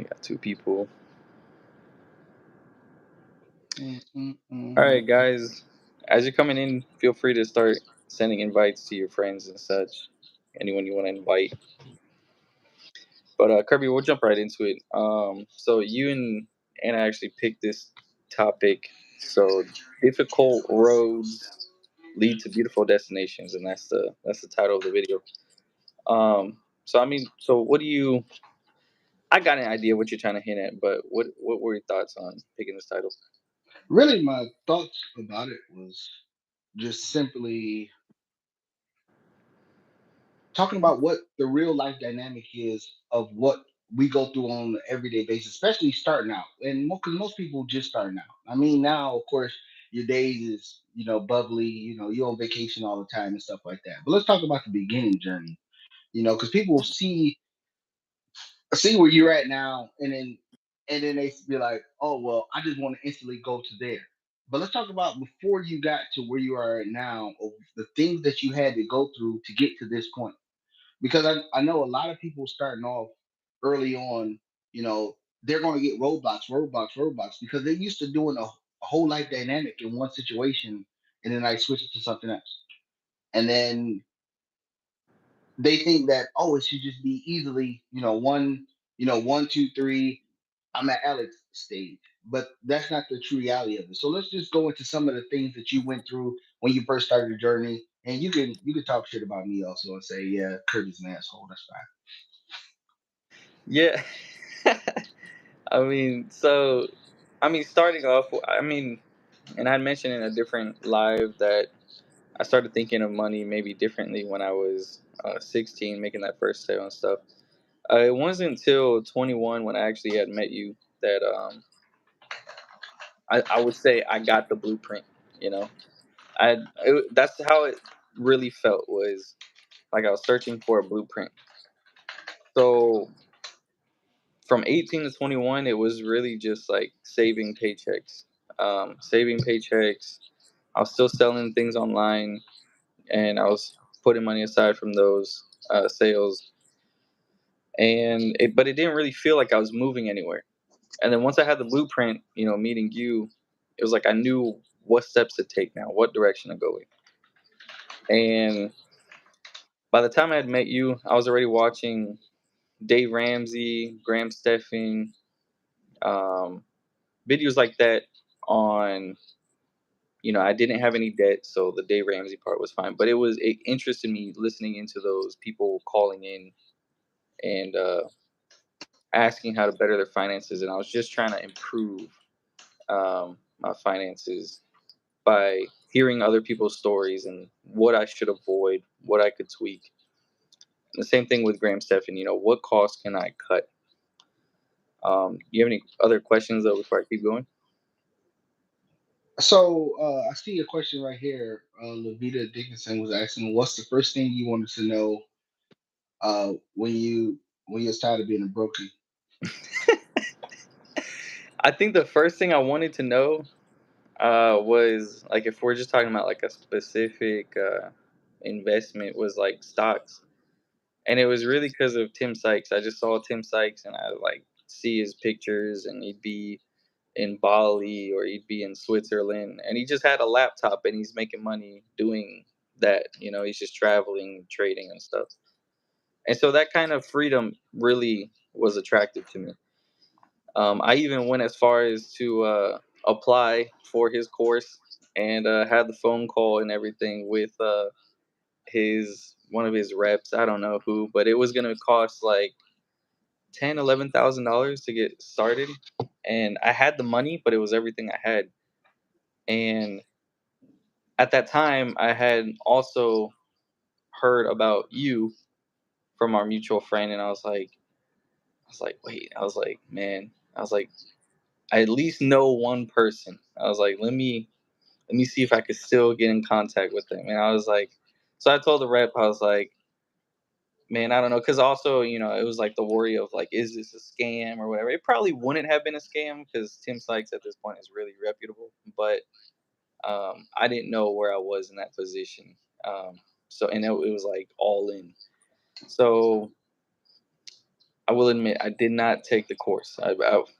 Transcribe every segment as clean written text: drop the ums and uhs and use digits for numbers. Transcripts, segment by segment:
Got two people. All Mm-mm-mm. right, guys. As you're coming in, feel free to start sending invites to your friends and such. Anyone you want to invite. But Kirby, we'll jump right into it. So you and Anna actually picked this topic. So difficult roads lead to beautiful destinations, and that's the title of the video. So I mean, so what do you? I got an idea what you're trying to hint at, but what were your thoughts on picking this title? Really, my thoughts about it was just simply talking about what the real life dynamic is of what we go through on an everyday basis, especially starting out. And because most people just starting out. I mean, now of course your days is bubbly. You're on vacation all the time and stuff like that. But let's talk about the beginning journey. Because people see where you're at now, and then they be like, oh well, I just want to instantly go to there. But let's talk about before you got to where you are at now, of the things that you had to go through to get to this point. Because I know a lot of people starting off early on, they're going to get roadblocks, because they're used to doing a whole life dynamic in one situation, and then I switch it to something else. And then they think that, oh, it should just be easily, one, two, three, I'm at Alex stage. But that's not the true reality of it. So let's just go into some of the things that you went through when you first started your journey. And you can talk shit about me also and say, yeah, Kirby's an asshole. That's fine. Yeah. I mean, so I mean, starting off, I mean, and I mentioned in a different live that I started thinking of money maybe differently when I was 16, making that first sale and stuff. It wasn't until 21 when I actually had met you that I would say I got the blueprint. You know, that's how it really felt, was like I was searching for a blueprint. So from 18 to 21, it was really just like saving paychecks. Saving paychecks. I was still selling things online, and I was putting money aside from those sales. But it didn't really feel like I was moving anywhere. And then once I had the blueprint, meeting you, it was like I knew what steps to take now, what direction to go in. And by the time I had met you, I was already watching Dave Ramsey, Graham Stephan, um, videos like that on. I didn't have any debt, so the Dave Ramsey part was fine. But it interested me listening into those people calling in and asking how to better their finances, and I was just trying to improve my finances by hearing other people's stories and what I should avoid, what I could tweak. And the same thing with Graham Stephan. What costs can I cut? You have any other questions though before I keep going? So I see a question right here. Levita Dickinson was asking, "What's the first thing you wanted to know when you was tired of being a brokey?" I think the first thing I wanted to know was like if we're just talking about like a specific investment, was like stocks, and it was really because of Tim Sykes. I just saw Tim Sykes, and I like see his pictures, and he'd be in Bali or he'd be in Switzerland, and he just had a laptop and he's making money doing that. He's just traveling, trading, and stuff. And so that kind of freedom really was attractive to me. I even went as far as to apply for his course and had the phone call and everything with his one of his reps. I don't know who, but it was gonna cost like $10,000, $11,000 to get started, and I had the money, but it was everything I had. And at that time, I had also heard about you from our mutual friend, and wait, I was like, man, I was like, I at least know one person. I was like, let me see if I could still get in contact with them. And I was like, so I told the rep, I was like, man, I don't know, because also, it was like the worry of like, is this a scam or whatever? It probably wouldn't have been a scam because Tim Sykes at this point is really reputable, but I didn't know where I was in that position. So and it was like all in. So I will admit I did not take the course. I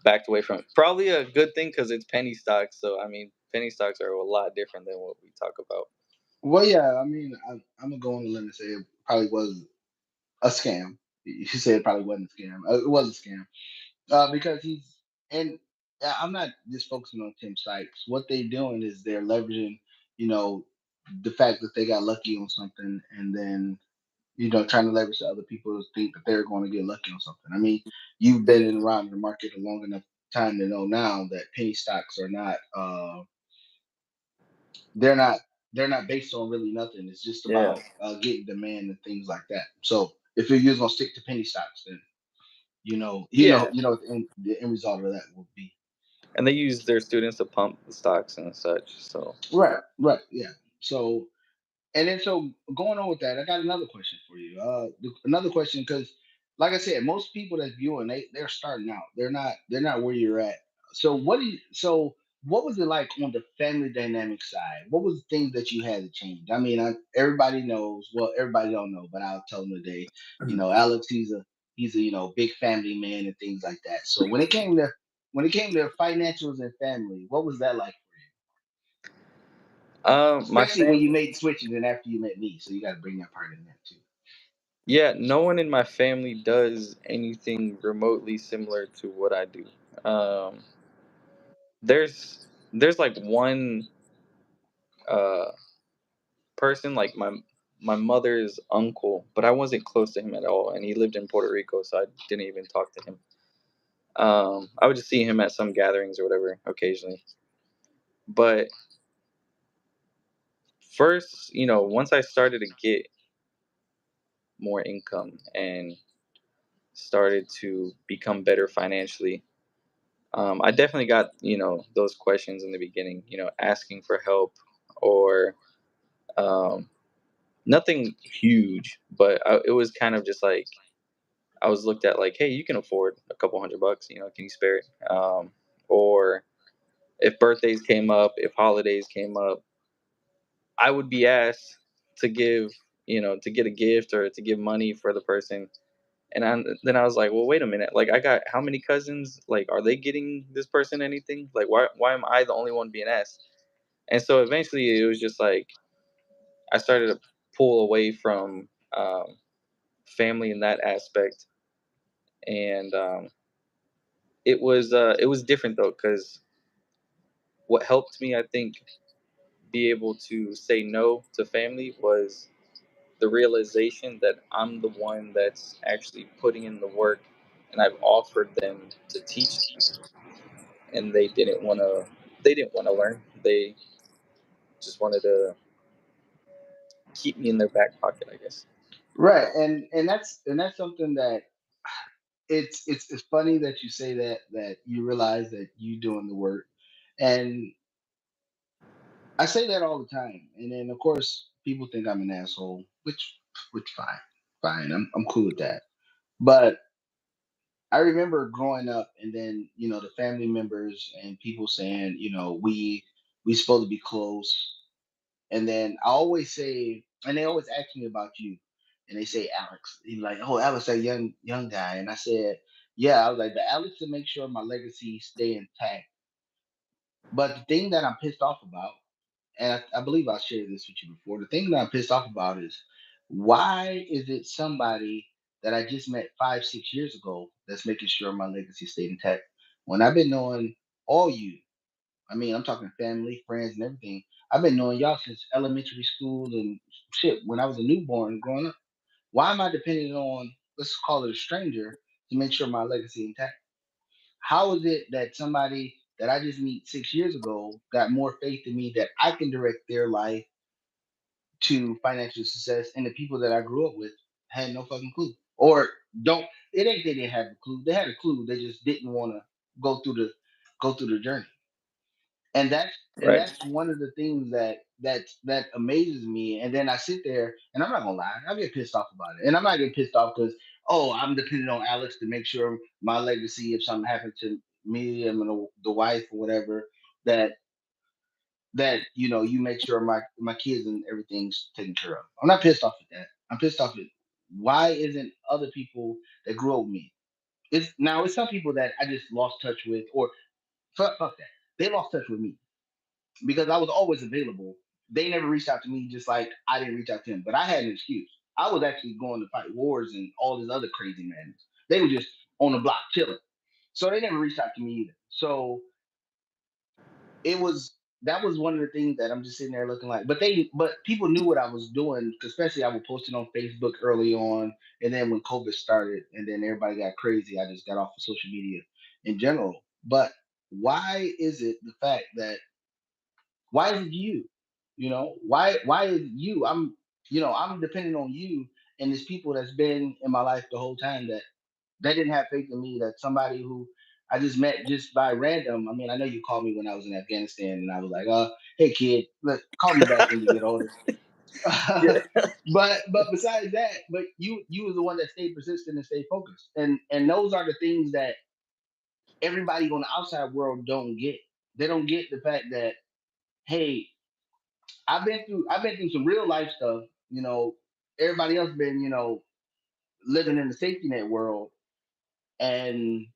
backed away from it. Probably a good thing because it's penny stocks. So I mean, penny stocks are a lot different than what we talk about. Well, yeah, I mean, I'm gonna go on the limb and say it probably was a scam. You said it probably wasn't a scam. It was a scam because he's and I'm not just focusing on Tim Sykes. What they're doing is they're leveraging, you know, the fact that they got lucky on something, and then trying to leverage the other people to think that they're going to get lucky on something. I mean, you've been in around the market a long enough time to know now that penny stocks are not. They're not. They're not based on really nothing. It's just Yeah, about getting demand and things like that. So if you're just gonna stick to penny stocks, then yeah, what the end result of that will be. and they use their students to pump the stocks and such. So Right, right, yeah. So so going on with that, I got another question for you. Another question because, like I said, most people that's viewing they're starting out. They're not where you're at. So what was it like on the family dynamic side? What was the things that you had to change? I mean, everybody knows. Well, everybody don't know, but I'll tell them today. Alex, he's a big family man and things like that. So when it came to financials and family, what was that like? my Especially when you family, made the switch and then after you met me. So you got to bring that part in there too. yeah, no one in my family does anything remotely similar to what I do. Um, there's like one uh person, like my mother's uncle, but I wasn't close to him at all, and he lived in Puerto Rico, so I didn't even talk to him. I would just see him at some gatherings or whatever occasionally. But first, once I started to get more income and started to become better financially, I definitely got those questions in the beginning, asking for help or um, nothing huge, but it was kind of just like I was looked at like, hey, you can afford a couple $100, can you spare it? Or if birthdays came up, if holidays came up, I would be asked to give, to get a gift or to give money for the person. And then I was like, well, wait a minute. Like, I got how many cousins? Like, are they getting this person anything? Like, why am I the only one being asked? And so eventually it was just like I started to pull away from family in that aspect. And it was different though, because what helped me, I think, be able to say no to family was the realization that I'm the one that's actually putting in the work, and I've offered them to teach them, and they didn't want to learn. They just wanted to keep me in their back pocket, I guess. Right, and that's something that it's funny that you say that you realize that you doing the work, and I say that all the time, and then of course people think I'm an asshole, which fine, I'm cool with that, but I remember growing up, and then the family members and people saying we supposed to be close. And then I always say, and they always ask me about you, and they say Alex. He's like, "Oh, Alex, that young guy." And I said, "Yeah." I was like, "The Alex to make sure my legacy stay intact." But the thing that I'm pissed off about, and I believe I shared this with you before, the thing that I'm pissed off about is why is it somebody that I just met 5, 6 years ago that's making sure my legacy stayed intact when I've been knowing all you. I mean, I'm talking family, friends, and everything. I've been knowing y'all since elementary school and shit when I was a newborn growing up. Why am I depending on, let's call it a stranger, to make sure my legacy intact? How is it that somebody that I just meet 6 years ago got more faith in me that I can direct their life to financial success, and the people that I grew up with had no fucking clue, or don't? It ain't they didn't have a clue. They had a clue. They just didn't want to go through the go through the journey. And that's Right. one of the things that amazes me. And then I sit there, and I'm not gonna lie, I get pissed off about it. And I'm not getting pissed off because, oh, I'm depending on Alex to make sure my legacy, if something happened to me and the wife or whatever, that you make sure my kids and everything's taken care of. I'm not pissed off at that. I'm pissed off at why isn't other people that grew up with me. it's some people that I just lost touch with, or fuck that. They lost touch with me because I was always available. They never reached out to me, just like I didn't reach out to them. But I had an excuse. I was actually going to fight wars and all this other crazy madness. They were just on the block chilling. So they never reached out to me either. So it was that was one of the things that I'm just sitting there looking like. But people knew what I was doing, especially I was posting on Facebook early on, and then when COVID started, and then everybody got crazy, I just got off of social media in general. But why is it the fact that why is it you? Why is it you? I'm depending on you, and there's people that's been in my life the whole time that they didn't have faith in me. That somebody who I just met just by random. I mean, I know you called me when I was in Afghanistan, and I was like, hey kid, look, call me back when you get older. Yeah. But besides that, but you was the one that stayed persistent and stayed focused, and those are the things that everybody on the outside world don't get. They don't get the fact that, hey, I've been through some real life stuff. Everybody else been living in the safety net world, and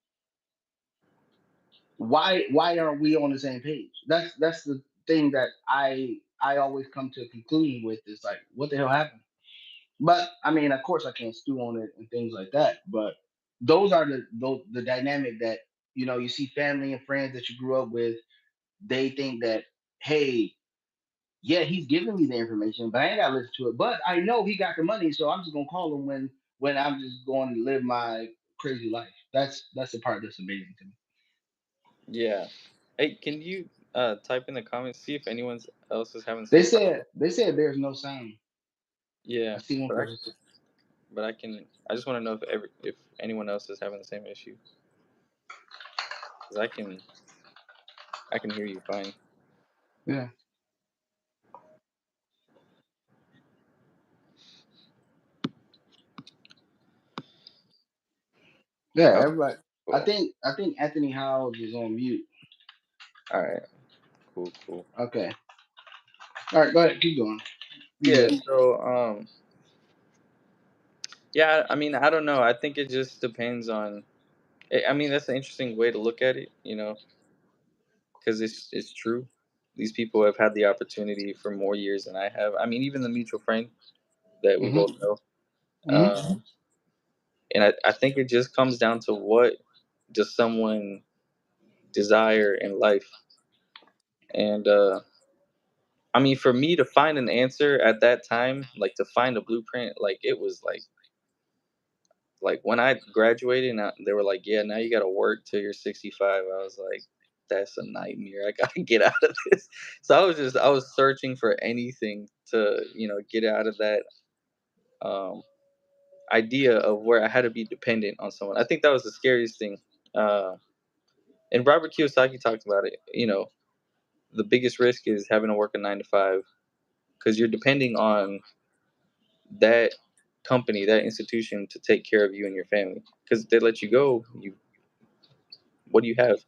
why aren't we on the same page? That's the thing that I always come to a conclusion with, is like, what the hell happened? But I mean, of course, I can't stew on it and things like that. But those are the dynamic that you see family and friends that you grew up with. They think that, hey, yeah, he's giving me the information, but I ain't gotta listen to it. But I know he got the money, so I'm just gonna call him when I'm just going to live my crazy life. That's the part that's amazing to me. Yeah. Hey, can you type in the comments, see if anyone else is having the They same problem? said they said there's no sound. I Yeah, see one but I person say, but I can. I just want to know if anyone else is having the same issue, because I can hear you fine. yeah, yeah. Okay, Everybody, I cool. think I think Anthony Howes is on mute. All right, cool, cool. Okay, all right, go ahead, keep going. You Yeah. good? So yeah. I mean, I don't know. I think it just depends on. I mean, that's an interesting way to look at it. Because it's true. These people have had the opportunity for more years than I have. I mean, even the mutual friend that we Mm-hmm. both know. Mm-hmm. And I think it just comes down to what does someone desire in life. And I mean, for me to find an answer at that time, like to find a blueprint, like it was like when I graduated, and they were like, "Yeah, now you got to work till you're 65." I was like, "That's a nightmare. I gotta get out of this." So I was searching for anything to get out of that um, idea of where I had to be dependent on someone. I think that was the scariest thing. Uh, and Robert Kiyosaki talked about it. The biggest risk is having to work a 9 to 5, because you're depending on that company, that institution, to take care of you and your family. Because they let you go, what do you have?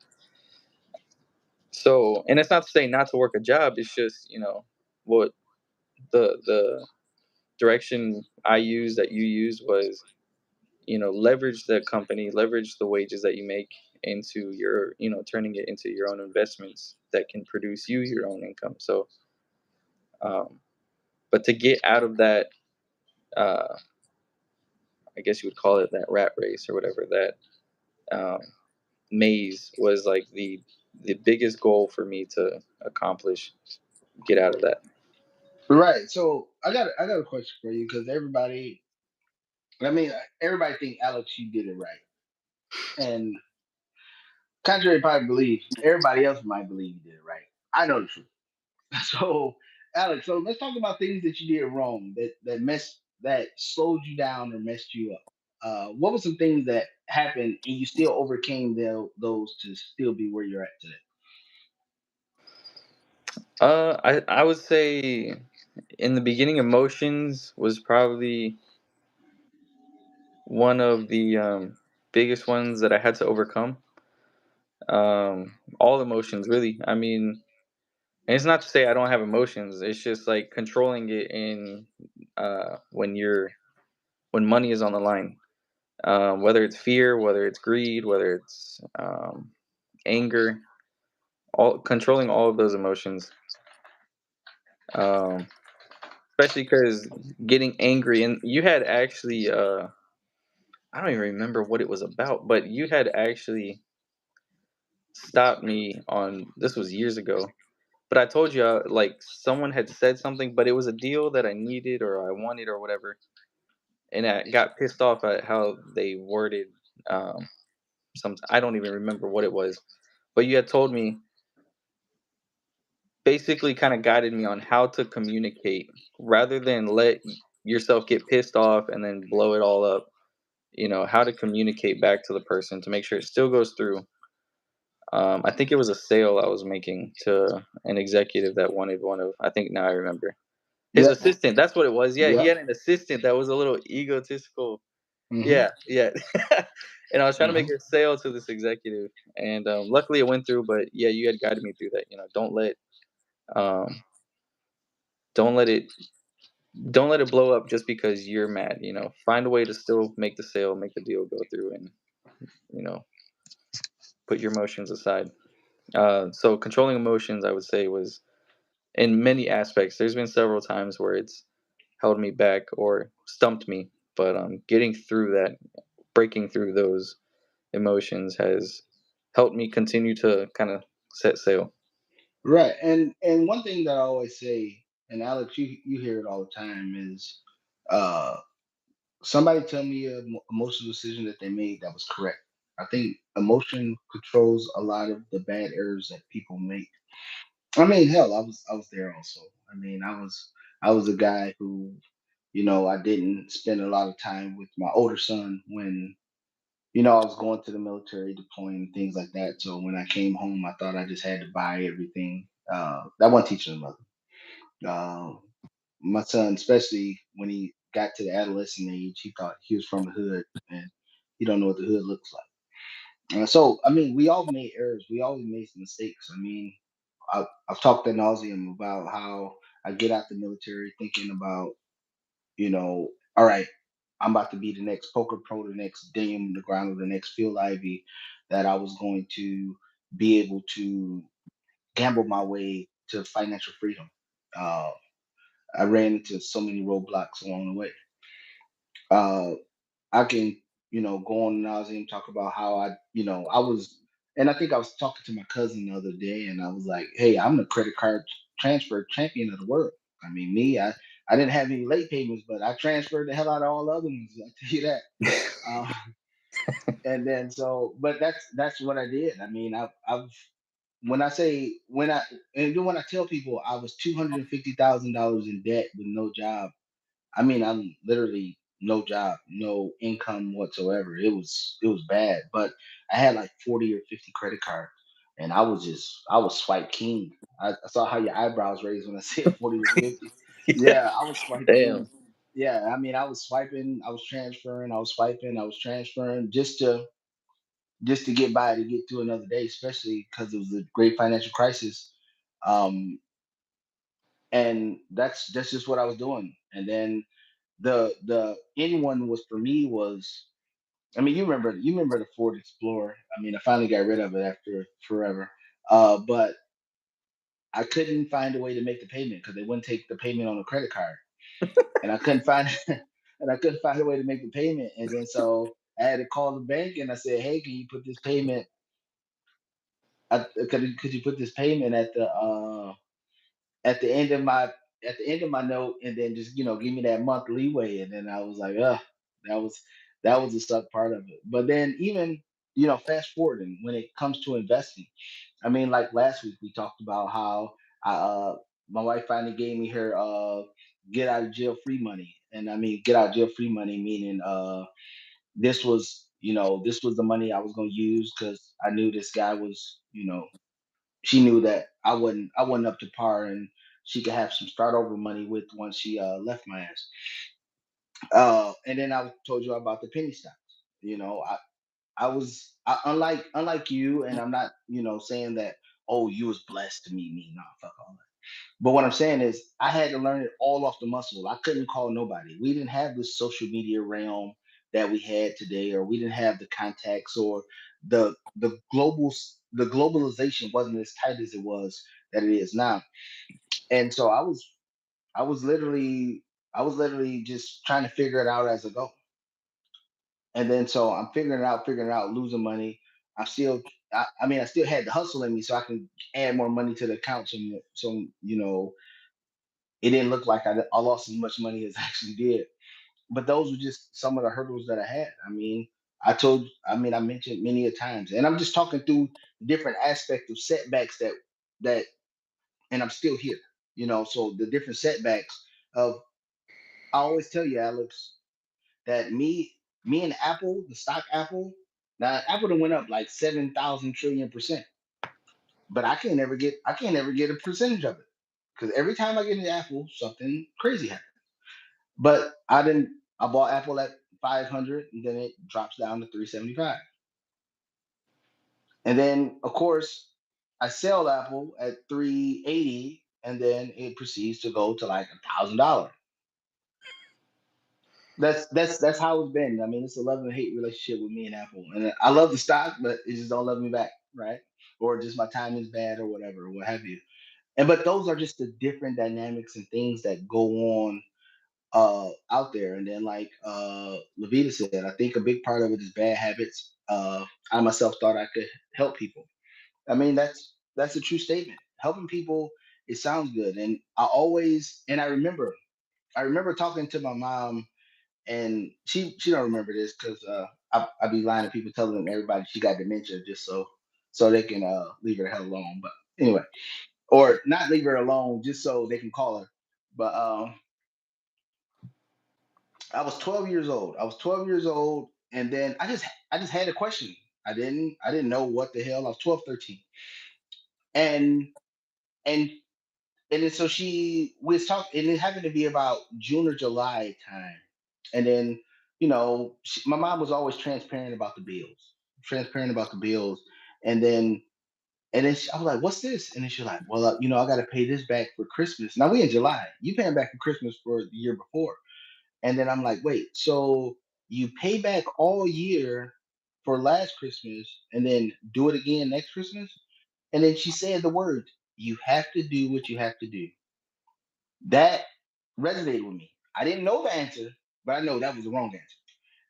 So, and it's not to say not to work a job. It's just what the direction I used, that you used, was leverage the company, leverage the wages that you make into your turning it into your own investments that can produce you your own income. So, um, but to get out of that, uh, I guess you would call it that rat race or whatever, that maze, was like the biggest goal for me to accomplish. Get out of that. Right. So I got a question for you, because I mean, everybody think, Alex, you did it right, and contrary to popular belief, everybody else might believe you did it right. I know the truth. So, Alex, so let's talk about things that you did wrong, that slowed you down or messed you up. What were some things that happened and you still overcame those to still be where you're at today? I would say in the beginning, emotions was probably one of the biggest ones that I had to overcome. All emotions, really. I mean, and it's not to say I don't have emotions. It's just like controlling it in when money is on the line. whether it's fear, whether it's greed, whether it's anger, all controlling all of those emotions. Um, Especially because getting angry, and you had actually, I don't even remember what it was about, but you had actually stopped me on this was years ago. But I told you, like someone had said something, but it was a deal that I needed or I wanted or whatever, and I got pissed off at how they worded. Some I don't even remember what it was, but you had told me basically kind of guided me on how to communicate rather than let yourself get pissed off and then blow it all up. You know how to communicate back to the person to make sure it still goes through. I think it was a sale I was making to an executive that wanted one of. I think now I remember his Yep. assistant. That's what it was. Yeah, he Yep. had an assistant that was a little egotistical. Hmm. Yeah, yeah. And I was trying to make Hmm. a sale to this executive, and luckily it went through. But yeah, you had guided me through that. You know, um, don't let it don't let it blow up just because you're mad. You know, find a way to still make the sale, make the deal go through, and you know, put your emotions aside. So controlling emotions, I would say, was in many aspects. There's been several times where it's held me back or stumped me, but getting through that, breaking through those emotions has helped me continue to kind of set sail. Right. And one thing that I always say, and Alex, you hear it all the time, is uh somebody tell me a emotional decision that they made that was correct. I think emotion controls a lot of the bad errors that people make. I mean, hell, I was there also. I mean, I was a guy who, I didn't spend a lot of time with my older son when, I was going to the military, deploying and things like that. So when I came home, I thought I just had to buy everything. That wasn't teaching him nothing. Uh, my son, especially when he got to the adolescent age, he thought he was from the hood, and he don't know what the hood looks like. So, I mean, we all made errors. We all made some mistakes. I mean, I've talked ad nauseum about how I get out the military thinking about, all right, I'm about to be the next poker pro, the next Dame the ground, the next Phil Ivy, that I was going to be able to gamble my way to financial freedom. Uh, I ran into so many roadblocks along the way. Uh, I can, go on and nauseam talk about how I was, and I think I was talking to my cousin the other day, and I was like, "Hey, I'm the credit card transfer champion of the world." I mean, I didn't have any late payments, but I transferred the hell out of all the other ones. I tell you that. Uh, and then but that's what I did. I mean, I've when I say when I and then when I tell people I was $250,000 in debt with no job, I mean, I'm literally no job, no income whatsoever. It was bad, but I had like 40 or 50 credit cards, and I was swipe king. I saw how your eyebrows raised when I said 40 or 50. Yeah. Yeah, I was swipe king. Damn. Yeah, I mean, I was swiping, I was transferring, I was swiping, I was transferring just to get by, to get through another day, especially because it was a great financial crisis. Um, and that's just what I was doing. And then the anyone was for me was, I mean, you remember the Ford Explorer. I mean, I finally got rid of it after forever. But I couldn't find a way to make the payment because they wouldn't take the payment on a credit card, and I couldn't find and I couldn't find a way to make the payment. And then so I had to call the bank and I said, "Hey, can you put this payment? Could you put this payment at the end of my note, and then just give me that month leeway?" And then I was like, ugh, that was that was the suck part of it. But then even fast forwarding when it comes to investing, I mean, like last week we talked about how I my wife finally gave me her get out of jail free money. And I mean, get out of jail free money meaning this was the money I was going to use because I knew this guy was, she knew that I wasn't up to par, and she could have some start over money with once she left my ass. And then I told you about the penny stocks. Unlike you, and I'm not saying that, oh, you was blessed to meet me. Nah, fuck all that. But what I'm saying is I had to learn it all off the muscle. I couldn't call nobody. We didn't have this social media realm that we had today, or we didn't have the contacts, or the globalization wasn't as tight as it was that it is now. And so I was literally I was literally just trying to figure it out as I go. And then so I'm figuring it out, losing money. I still, I mean, I still had the hustle in me, so I can add more money to the account. So it didn't look like I lost as much money as I actually did. But those were just some of the hurdles that I had. I mean, I mentioned many a times, and I'm just talking through different aspects of setbacks that, and I'm still here. So the different setbacks of, I always tell you, Alex, that me and Apple, the stock Apple, now Apple done went up like 7,000 trillion%, but I can't ever get a percentage of it because every time I get into Apple, something crazy happens. But I bought Apple at 500, and then it drops down to 375, and then of course I sell Apple at 380, and then it proceeds to go to like $1,000. That's how it's been. I mean, it's a love and hate relationship with me and Apple, and I love the stock, but it just don't love me back, right? Or just my time is bad, or whatever, or what have you. And but those are just the different dynamics and things that go on out there. And then, like Levita said, I think a big part of it is bad habits. I myself thought I could help people. I mean, that's a true statement. Helping people, it sounds good, and I remember talking to my mom, and she don't remember this because I be lying to people, telling them everybody she got dementia, just so they can leave her the hell alone. But anyway, or not leave her alone, just so they can call her. But I was 12 years old. I was 12 years old, and then I just had a question. I didn't know what the hell. I was 12, 13, and and and then so she was talking, and it happened to be about June or July time. And then, my mom was always transparent about the bills. And then, I was like, "What's this?" And then she's like, "Well, I got to pay this back for Christmas." Now we in July. You paying back for Christmas for the year before. And then I'm like, "Wait, so you pay back all year for last Christmas, and then do it again next Christmas?" And then she said the word, "You have to do what you have to do." That resonated with me. I didn't know the answer, but I know that was the wrong answer.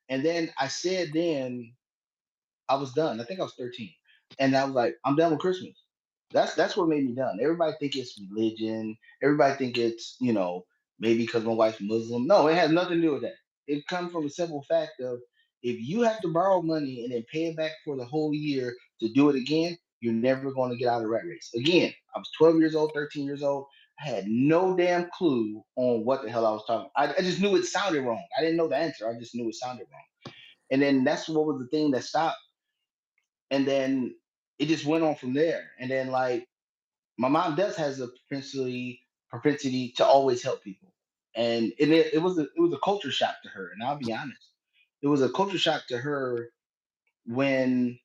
And then I said, then I was done. I think I was 13. And I was like, I'm done with Christmas. That's what made me done. Everybody think it's religion. Everybody think it's, maybe because my wife's Muslim. No, it has nothing to do with that. It comes from a simple fact of, if you have to borrow money and then pay it back for the whole year to do it again, you're never going to get out of the rat race. Again, I was 12 years old, 13 years old. I had no damn clue on what the hell I was talking. I just knew it sounded wrong. I didn't know the answer. I just knew it sounded wrong. And then that's what was the thing that stopped. And then it just went on from there. And then, like, my mom does has a propensity to always help people. And it was a culture shock to her. And I'll be honest, it was a culture shock to her when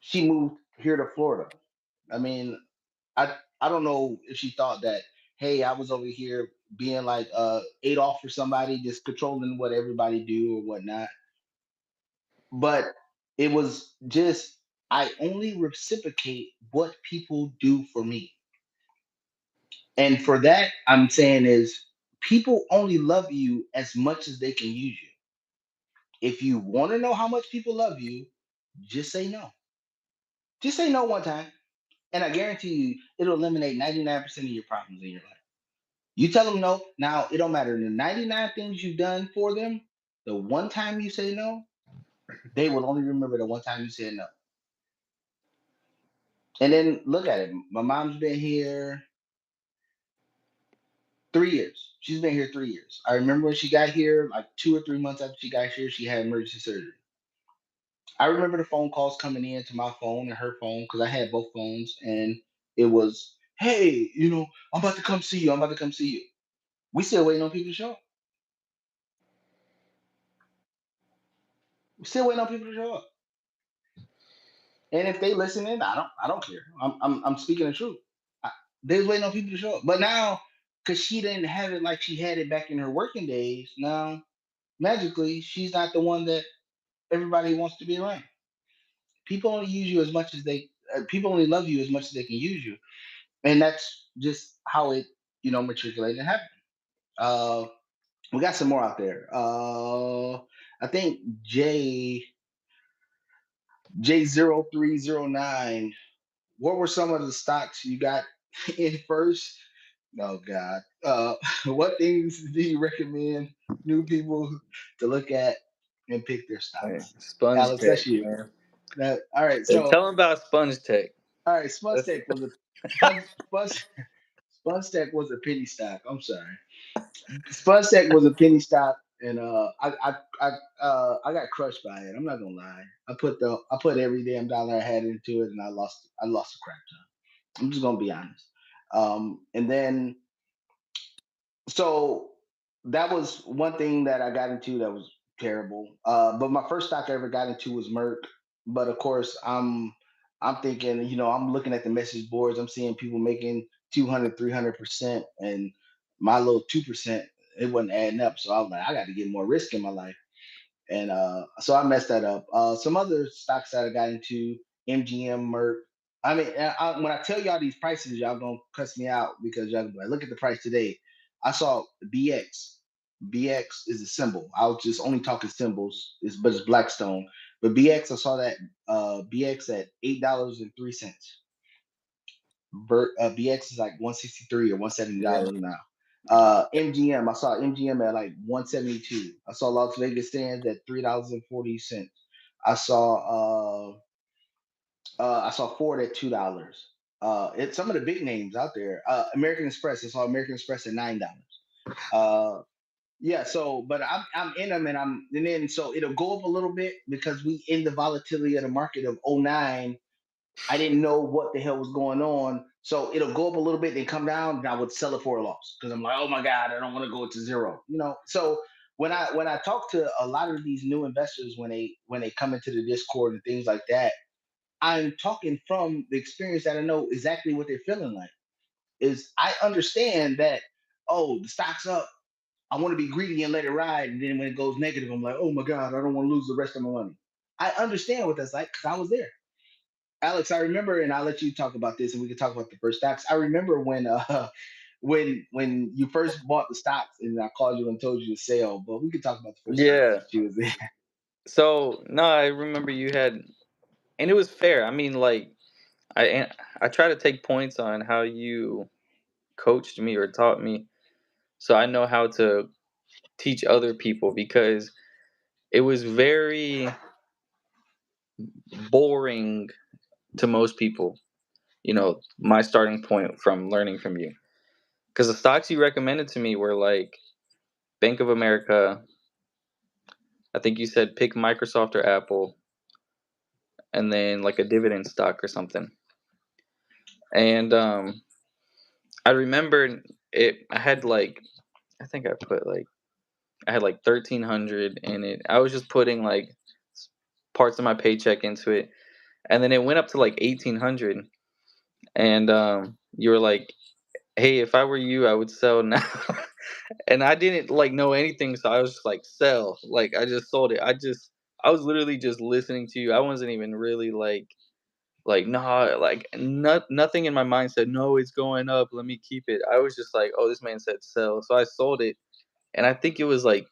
she moved here to Florida. I mean, I don't know if she thought that, hey, I was over here being like Adolf or somebody, just controlling what everybody do or whatnot. But it was just, I only reciprocate what people do for me. And for that, I'm saying is, people only love you as much as they can use you. If you want to know how much people love you, just say no. Just say no one time. And I guarantee you, it'll eliminate 99% of your problems in your life. You tell them no. Now, it don't matter the 99 things you've done for them. The one time you say no, they will only remember the one time you said no. And then look at it. My mom's been here 3 years. She's been here 3 years. I remember when she got here, like 2 or 3 months after she got here, she had emergency surgery. I remember the phone calls coming in to my phone and her phone because I had both phones, and it was, "Hey, I'm about to come see you. I'm about to come see you." We still waiting on people to show up. We still waiting on people to show up. And if they listening, I don't care. I'm speaking the truth. I, they was waiting on people to show up. But now, because she didn't have it like she had it back in her working days, now magically she's not the one that everybody wants to be around. People only use you as much as they. People only love you as much as they can use you, and that's just how it matriculated and happened. Uh, we got some more out there. I think J0309. What were some of the stocks you got in first? Oh God. What things do you recommend new people to look at and pick their Hey, stocks? Sponge Alex, that's Tech, you. man. All right. Hey, So, tell them about Sponge Tech. all right. Spun That's, Stack was a Spun, Spun, Spun Stack was a penny stock. I'm sorry. Spun Stack was a penny stock, and I got crushed by it. I'm not gonna lie. I put every damn dollar I had into it, and I lost a crap ton. I'm just gonna be honest. And then so that was one thing that I got into that was terrible. But my first stock I ever got into was Merck. But of course, I'm thinking, I'm looking at the message boards. I'm seeing people making 200, 300%, and my little 2%, it wasn't adding up. So I was like, I got to get more risk in my life. And so I messed that up. Some other stocks that I got into, MGM, Merck. I mean, when I tell y'all these prices, y'all gonna cuss me out because y'all gonna be like, look at the price today. I saw BX. BX is a symbol. I was just only talking symbols, but it's Blackstone. But BX, I saw that BX at $8.03. BX is like 163 or yeah, $170 now. MGM, I saw MGM at like 172. I saw Las Vegas Sands at $3.40. I saw I saw Ford at $2. It's some of the big names out there. American Express, I saw American Express at $9. Uh, yeah, so but I'm in them, and then so it'll go up a little bit because we in the volatility of the market of '09. I didn't know what the hell was going on. So it'll go up a little bit, then come down, and I would sell it for a loss because I'm like, oh my god, I don't want to go to zero. So when I talk to a lot of these new investors when they come into the Discord and things like that, I'm talking from the experience that I know exactly what they're feeling like. Is I understand that, oh, the stock's up. I want to be greedy and let it ride, and then when it goes negative, I'm like, oh my god, I don't want to lose the rest of my money. I understand what that's like because I was there. Alex, I remember, and I'll let you talk about this, and we can talk about the first stocks. I remember when when you first bought the stocks, and I called you and told you to sell. But we could talk about the first stocks yeah. that you was in. So no, I remember you had, and it was fair. I mean, like I try to take points on how you coached me or taught me, so I know how to teach other people because it was very boring to most people. My starting point from learning from you, because the stocks you recommended to me were like Bank of America. I think you said pick Microsoft or Apple, and then like a dividend stock or something. And I remember it. I had like, I think I put like, I had like 1,300 in it. I was just putting like parts of my paycheck into it, and then it went up to like 1,800. And you were like, "Hey, if I were you, I would sell now." And I didn't like know anything, so I was just like, "Sell!" Like I just sold it. I was literally just listening to you. I wasn't even really like no, like nothing in my mind said no. It's going up. Let me keep it. I was just like, "Oh, this man said sell," so I sold it. And I think it was like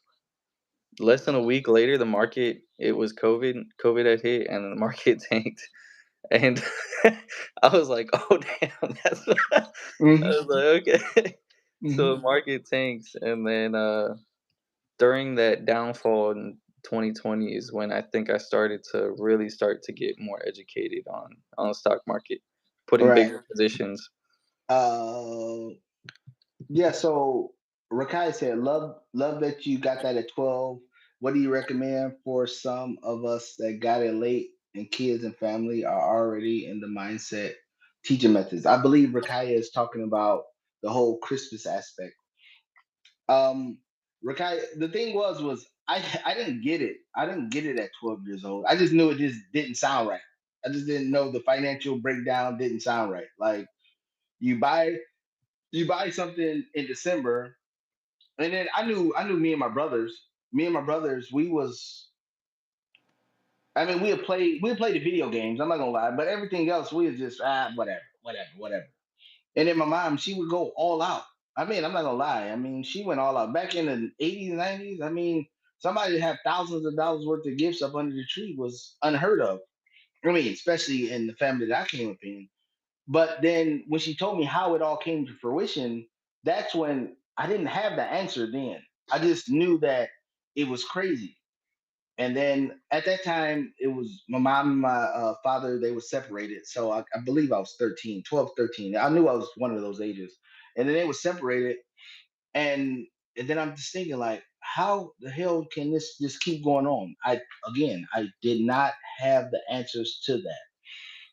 less than a week later, the market, it was COVID had hit, and the market tanked. And I was like, "Oh damn, that's." I Hmm. was like, "Okay." So Hmm. the market tanks, and then during that downfall in 2020 is when I think I started to really start to get more educated on the stock market, putting Right. bigger positions. Uh, yeah. So Rakai said, love that you got that at 12. What do you recommend for some of us that got it late and kids and family are already in the mindset teaching methods? I believe Rakaya is talking about the whole Christmas aspect. Um, Rakai, the thing was I didn't get it. I didn't get it at 12 years old. I just knew it just didn't sound right. I just didn't know the financial breakdown didn't sound right. Like you buy you buy something in December, and then I knew me and my brothers. me and my brothers, we was. I mean, we had played the video games. I'm not gonna lie, but everything else, we was just whatever, whatever, whatever. And then my mom, she would go all out. I mean, I'm not gonna lie. I mean, she went all out back in the '80s, '90s. I mean, somebody to have thousands of dollars worth of gifts up under the tree was unheard of. I mean, especially in the family that I came up in. But then when she told me how it all came to fruition, that's when I didn't have the answer then. I just knew that it was crazy. And then at that time, it was my mom and my father, they were separated. So I believe I was 13, 12, 13. I knew I was one of those ages. And then they were separated. And, and then I'm just thinking, like, how the hell can this just keep going on? I did not have the answers to that.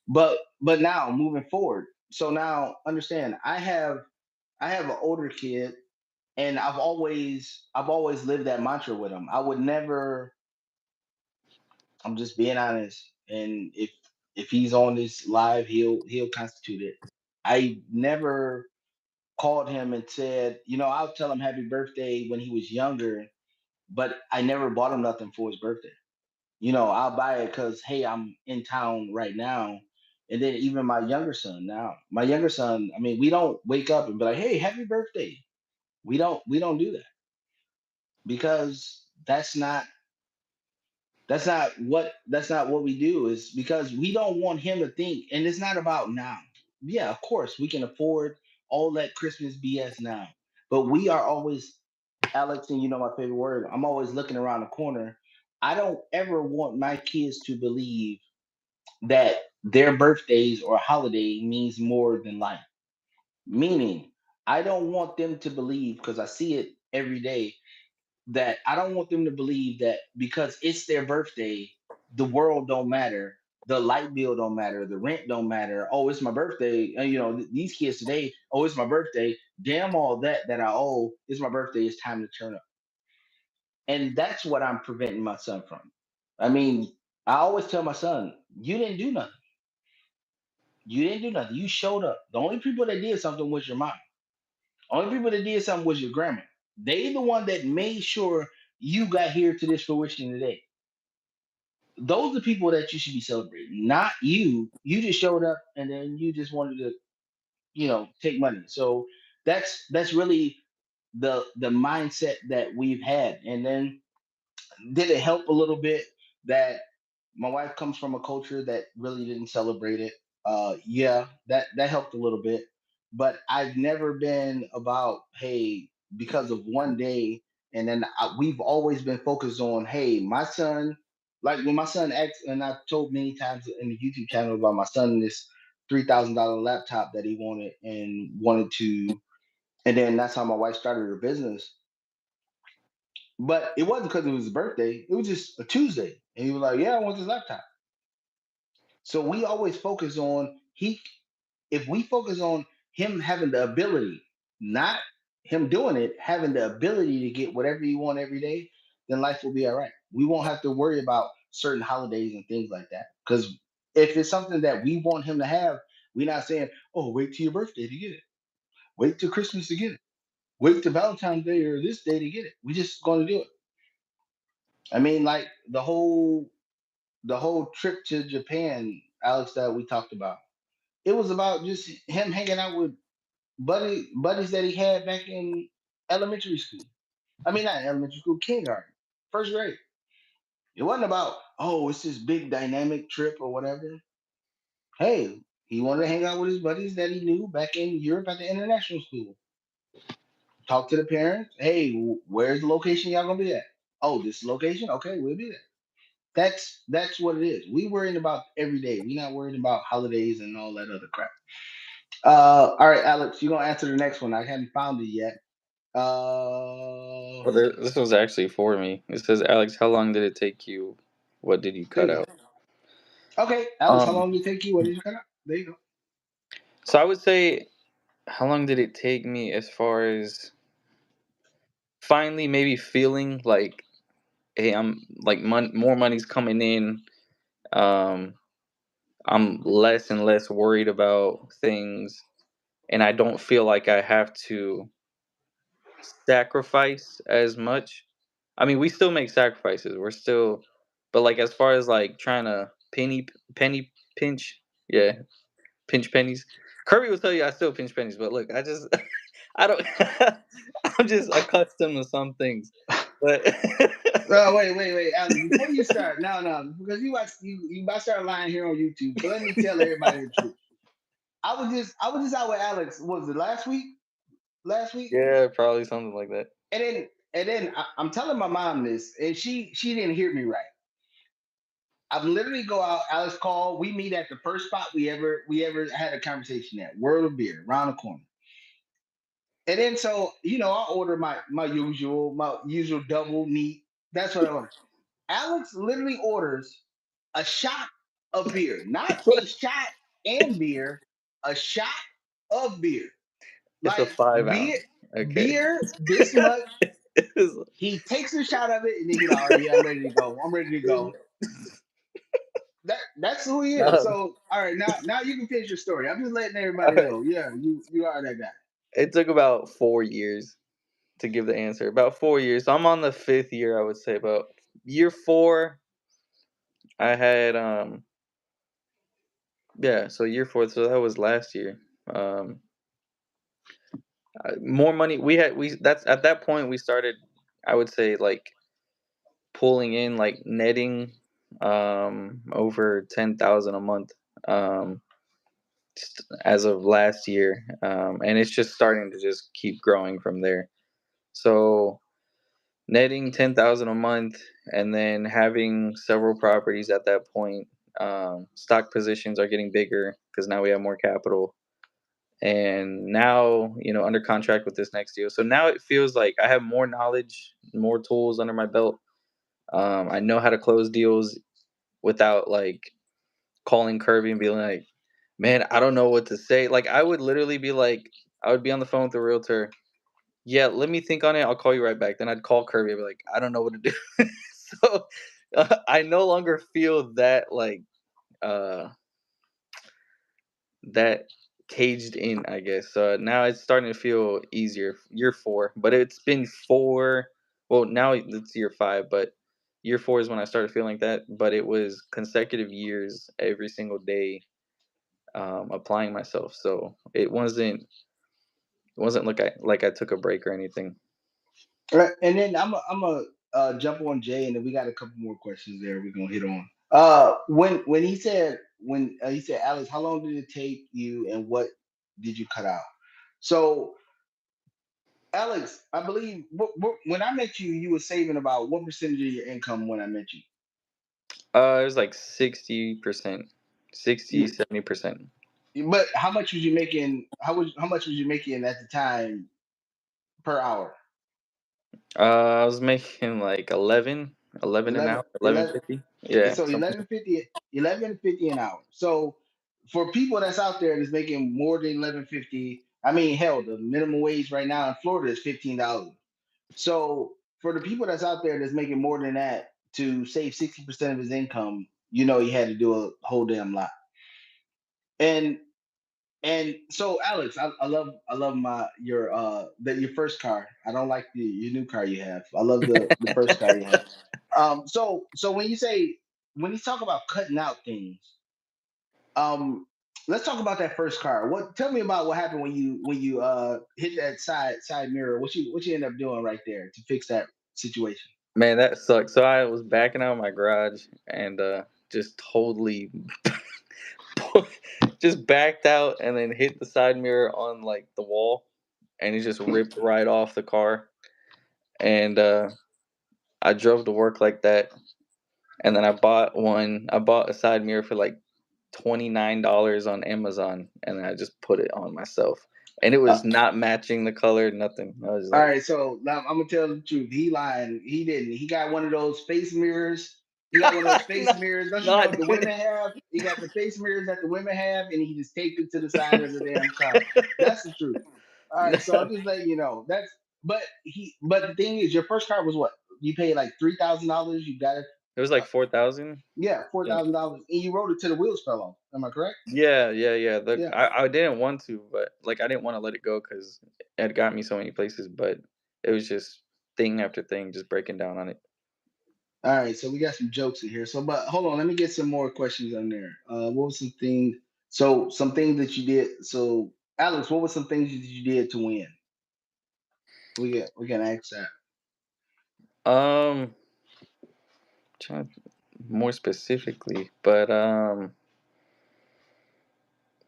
But now moving forward, so now understand, I have an older kid, and I've always lived that mantra with him. I would never. I'm just being honest, and if he's on this live, he'll constitute it. I never called him and said, I'll tell him happy birthday when he was younger, but I never bought him nothing for his birthday. I'll buy it because hey, I'm in town right now. And then even my younger son, I mean, we don't wake up and be like, hey, happy birthday. We don't do that because that's not what we do. Is because we don't want him to think, and it's not about now. Yeah, of course we can afford all that Christmas BS now, but we are always, Alex, and you know my favorite word, I'm always looking around the corner. I don't ever want my kids to believe that their birthdays or holiday means more than life. Meaning, I don't want them to believe, because I see it every day, that I don't want them to believe that because it's their birthday, the world don't matter, the light bill don't matter, the rent don't matter. Oh, it's my birthday. These kids today, oh, it's my birthday. Damn all that I owe. It's my birthday. It's time to turn up. And that's what I'm preventing my son from. I mean, I always tell my son, you didn't do nothing. You didn't do nothing. You showed up. The only people that did something was your mom. Only people that did something was your grandma. They the one that made sure you got here to this fruition today. Those are the people that you should be celebrating, not you. You just showed up and then you just wanted to, take money. So that's really the mindset that we've had. And then did it help a little bit that my wife comes from a culture that really didn't celebrate it? Yeah, that helped a little bit, but I've never been about hey, because of one day, and then we've always been focused on hey, my son. Like when my son asked, and I've told many times in the YouTube channel about my son this $3,000 laptop that he wanted to, and then that's how my wife started her business. But it wasn't because it was his birthday. It was just a Tuesday. And he was like, yeah, I want this laptop. So we always focus on if we focus on him having the ability, not him doing it, having the ability to get whatever you want every day, then life will be all right. We won't have to worry about certain holidays and things like that. Because if it's something that we want him to have, we're not saying, oh, wait till your birthday to get it. Wait till Christmas to get it. Wait till Valentine's Day or this day to get it. We just going to do it. I mean, like the whole trip to Japan, Alex, that we talked about. It was about just him hanging out with buddies that he had back in elementary school. I mean, not elementary school, kindergarten, first grade. It wasn't about it's this big dynamic trip or whatever. Hey, he wanted to hang out with his buddies that he knew back in Europe at the international school. Talk to the parents. Hey, where's the location y'all gonna be at? Oh, this location. Okay, we'll be there. That's what it is. We worrying about every day. We're not worrying about holidays and all that other crap. All right, Alex, you're gonna answer the next one. I haven't found it yet. Uh, Well, this was actually for me. It says, Alex, how long did it take you? What did you there cut you go. out? Okay, Alex, how Um, long did it take you? What did you cut out? There you go. so I would say, how long did it take me as far as finally maybe feeling like, hey, I'm like more money's coming in. Um, I'm less and less worried about things, and I don't feel like I have to sacrifice as much. I mean, we still make sacrifices. We're still, but like as far as like trying to penny pinch, yeah, pinch pennies. Kirby will tell you I still pinch pennies, but look, I just I don't. I'm just accustomed to some things, but Oh, wait, Alex. Before you start, no, because you about to start lying here on YouTube. So let me tell everybody the truth. I was just out with Alex. What was it last week? Last week, yeah, probably something like that. I'm telling my mom this, and she didn't hear me right. I literally go out. Alex call. We meet at the first spot we ever had a conversation at World of Beer, around the corner. And then so I order my usual double meat. That's what I order. Alex literally orders a shot of beer, not a shot and beer, a shot of beer. It's a Like 5 ounce. beer, Okay. beer this much. It's- He takes a shot of it and then he's like, all right, yeah, I'm ready to go. I'm ready to go. That's who he is. no. So all right, now you can finish your story. I'm just letting All everybody right. know. Yeah, you are that guy. It took about 4 years to give the answer. About 4 years. So I'm on the fifth year, I would say. About year four, I had yeah. So year four. So that was last year. Um, more money. We that's at that point we started. I would say like pulling in like netting over 10,000 a month as of last year, and it's just starting to just keep growing from there. So netting 10,000 a month, and then having several properties at that point. Stock positions are getting bigger because now we have more capital, and now under contract with this next deal. So now it feels like I have more knowledge, more tools under my belt. I know how to close deals without like calling Kirby and being like, "Man, I don't know what to say." Like I would literally be like, I would be on the phone with the realtor. Yeah, let me think on it. I'll call you right back. Then I'd call Kirby and be like, I don't know what to do. So I no longer feel that like uh that caged in, I guess. So now it's starting to feel easier. Year four, but it's been four. Well, now it's year five, but year four is when I started feeling like that. But it was consecutive years, every single day, applying myself. So it wasn't like I took a break or anything. All right, and then I'm a jump on Jay, and then we got a couple more questions there we're gonna hit on. When he said Alex, how long did it take you, and what did you cut out? So Alex, I believe when I met you, you were saving about what percentage of your income when I met you? It was like 60%, 60, You 70%. but how much was you making? How much was you making at the time per hour? I was making like 11 an 11, hour, 11. 11.50. Yeah, So something. 11.50 an hour. So for people that's out there that's making more than 11.50, I mean, hell, the minimum wage right now in Florida is $15. So for the people that's out there that's making more than that to save 60% of his income, he had to do a whole damn lot. And and so Alex, I love your first car. I don't like your new car you have. I love the first car you have. So when you talk about cutting out things, um, let's talk about that first car. Tell me about what happened when you hit that side mirror. What you end up doing right there to fix that situation? Man, that sucks. So I was backing out of my garage and just totally just backed out and then hit the side mirror on like the wall, and it just ripped right off the car. And I drove to work like that, and then I bought a side mirror for like $29 on Amazon, and I just put it on myself, and it Uh, was not matching the color, nothing. I was All like, right, so now I'm gonna tell the truth. He lying. He didn't. He got one of those face mirrors. He got one of those face no, mirrors. Don't no, you I know the didn't. women have? He got the face mirrors that the women have, and he just taped it to the side of the damn car. That's the truth. All right, so No, I'm just letting you know. But the thing is, your first car was what? You paid like $3,000. You got it. it was Uh, like 4,000. yeah, four Yeah, thousand dollars, and you rode it till the wheels fell off. Am I correct? yeah. Yeah. I didn't want to, but like I didn't want to let it go because it got me so many places. But it was just thing after thing, just breaking down on it. All right, so we got some jokes in here. So, but hold on, let me get some more questions on there. What was some thing? So, some things that you did. So, Alex, what were some things that you did to win? We can ask that. Um, trying more specifically, but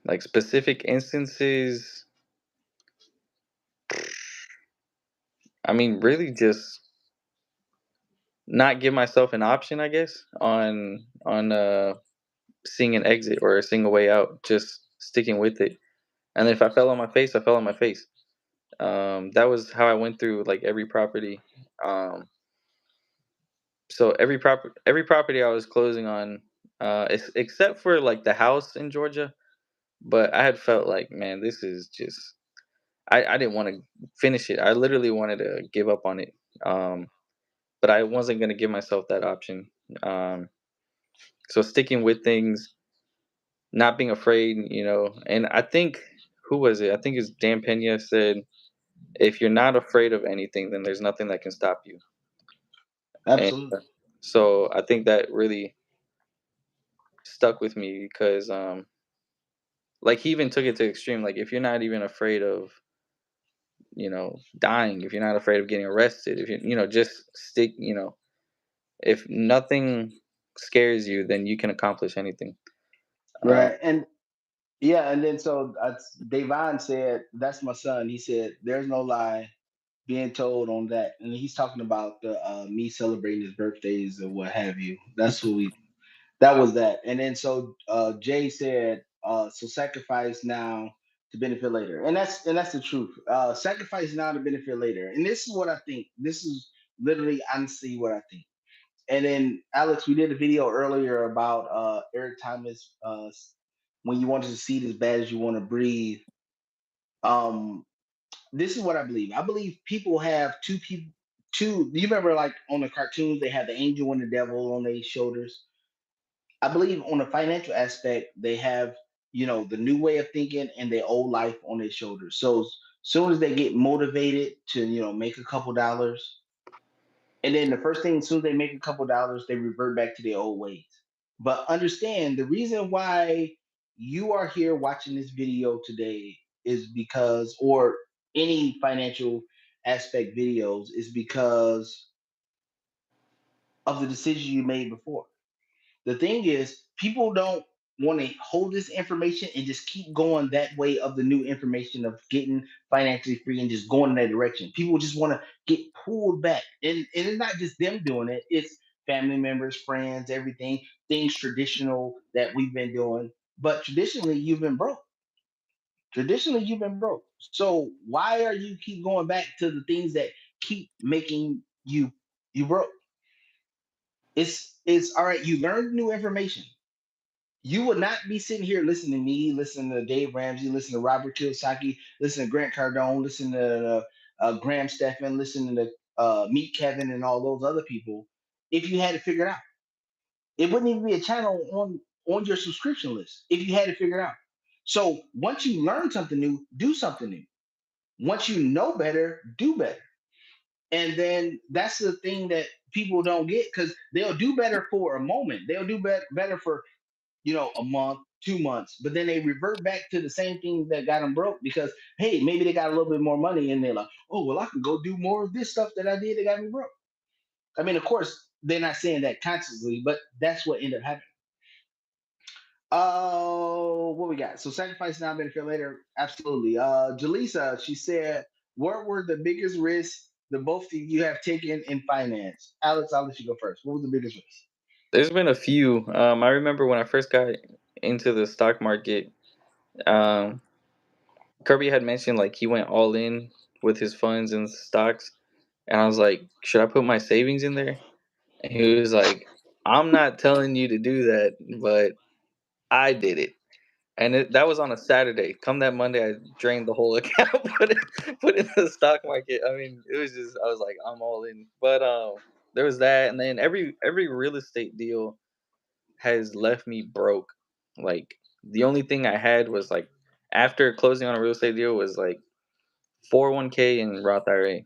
like specific instances. I mean, really, just not give myself an option, I guess, on seeing an exit or seeing a way out. Just sticking with it. And if I fell on my face, I fell on my face. That was how I went through like every property. Um, so every property I was closing on, except for like the house in Georgia. But I had felt like, man, this is just. I didn't want to finish it. I literally wanted to give up on it. Um, but I wasn't gonna give myself that option. Um, so sticking with things, not being afraid, and I think who was it? I think it's Dan Pena said, "If you're not afraid of anything, then there's nothing that can stop you." And Absolutely. so I think that really stuck with me because, like he even took it to extreme. Like if you're not even afraid of, dying, if you're not afraid of getting arrested, if just stick, if nothing scares you, then you can accomplish anything. Uh, Right. And yeah, and then so Davon said, "That's my son." He said, "There's no lie being told on that," and he's talking about the me celebrating his birthdays or what have you. That's what we. That was that. And then so Jay said, "So sacrifice now to benefit later," and that's the truth. Sacrifice now to benefit later, and this is what I think. This is literally honestly what I think. And then Alex, we did a video earlier about Eric Thomas. When you want to succeed as bad as you want to breathe. Um, this is what I believe. I believe people have two people. Two. You remember, like on the cartoons, they have the angel and the devil on their shoulders. I believe on the financial aspect, they have the new way of thinking and their old life on their shoulders. So soon as they get motivated to make a couple dollars, and then the first thing, as soon as they make a couple dollars, they revert back to their old ways. But understand the reason why you are here watching this video today is because, or any financial aspect videos, is because of the decision you made before. The thing is, people don't want to hold this information and just keep going that way of the new information of getting financially free and just going in that direction. People just want to get pulled back. And it's not just them doing it, it's family members, friends, everything, things traditional that we've been doing. But traditionally, you've been broke. Traditionally, you've been broke. So why are you keep going back to the things that keep making you broke? It's all right. You learned new information. You would not be sitting here listening to me, listening to Dave Ramsey, listening to Robert Kiyosaki, listening to Grant Cardone, listening to Graham Stephan, listening to Meet Kevin and all those other people if you had it figured out. It wouldn't even be a channel on your subscription list if you had it figured out. So once you learn something new, do something new. Once you know better, do better. And then that's the thing that people don't get because they'll do better for a moment. They'll do better for a month, 2 months, but then they revert back to the same thing that got them broke because hey, maybe they got a little bit more money and they're like, oh well, I can go do more of this stuff that I did that got me broke. I mean, of course, they're not saying that consciously, but that's what ended up happening. Oh, what we got? So sacrifice now, benefit later. Absolutely. Jaleesa, she said, what were the biggest risks the both of you have taken in finance? Alex, I'll let you go first. What was the biggest risk? there's been a few. I remember when I first got into the stock market. Um, Kirby had mentioned like he went all in with his funds and stocks, and I was like, should I put my savings in there? And he was like, I'm not telling you to do that, but I did it. And that was on a Saturday. Come that Monday, I drained the whole account, put it in the stock market. I mean, it was just I was like, I'm all in. But there was that, and then every real estate deal has left me broke. Like the only thing I had was like after closing on a real estate deal was like 401k and Roth IRA.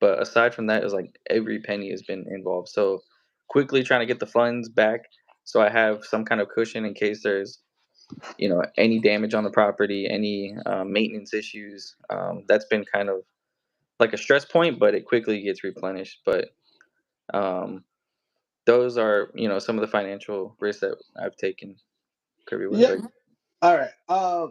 But aside from that, it's like every penny has been involved. So quickly trying to get the funds back so I have some kind of cushion in case there's any damage on the property, any maintenance issues. That's been kind of like a stress point, but it quickly gets replenished. But um, those are some of the financial risks that I've taken career wise. Yep. All right. I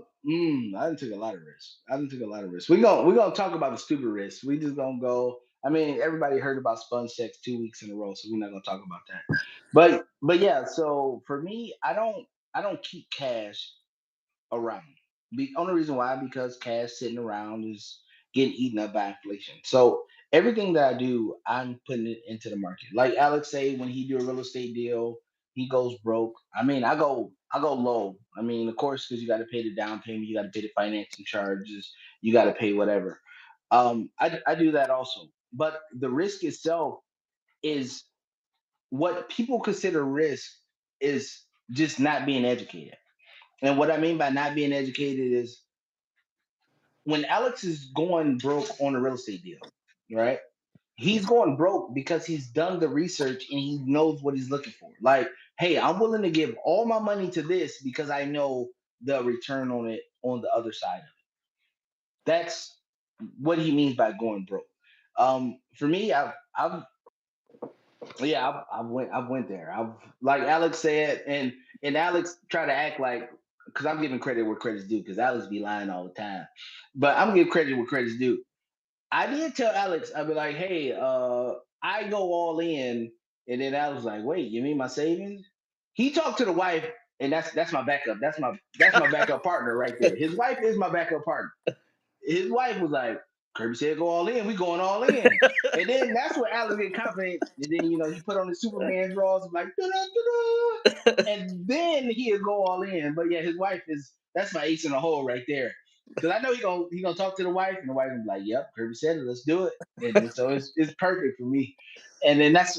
done took a lot of risks. I done took a lot of risks. We gonna talk about the stupid risks. We just gonna go. I mean, everybody heard about sponge sex 2 weeks in a row, so we're not gonna talk about that. But yeah. So for me, I don't keep cash around. The only reason why, because cash sitting around is getting eaten up by inflation. So everything that I do, I'm putting it into the market. Like Alex say, when he do a real estate deal, he goes broke. I mean, I go low. I mean, of course, because you got to pay the down payment, you got to pay the financing charges, you got to pay whatever. I do that also, but the risk itself is what people consider risk is just not being educated. And what I mean by not being educated is when Alex is going broke on a real estate deal, right? He's going broke because he's done the research and he knows what he's looking for. Like, hey, I'm willing to give all my money to this because I know the return on it on the other side of it. That's what he means by going broke. For me, I've yeah, I've went there. I've like Alex said, and Alex try to act like, because I'm giving credit where credit's due, because Alex be lying all the time, but I'm giving credit where credit's due. I did tell Alex, I'd be like, hey, I go all in, and then Alex was like, wait, you mean my savings? He talked to the wife, and that's my backup. That's my backup partner right there. His wife is my backup partner. His wife was like, Kirby said go all in, we going all in. And then that's where Alex get confident. And then he put on the Superman drawers like da-da-da-da, and then he'll go all in. But yeah, his wife is that's my ace in the hole right there. Because I know he gonna talk to the wife, and the wife gonna be like, "Yep, Kirby said it, let's do it." And then so it's perfect for me. And then that's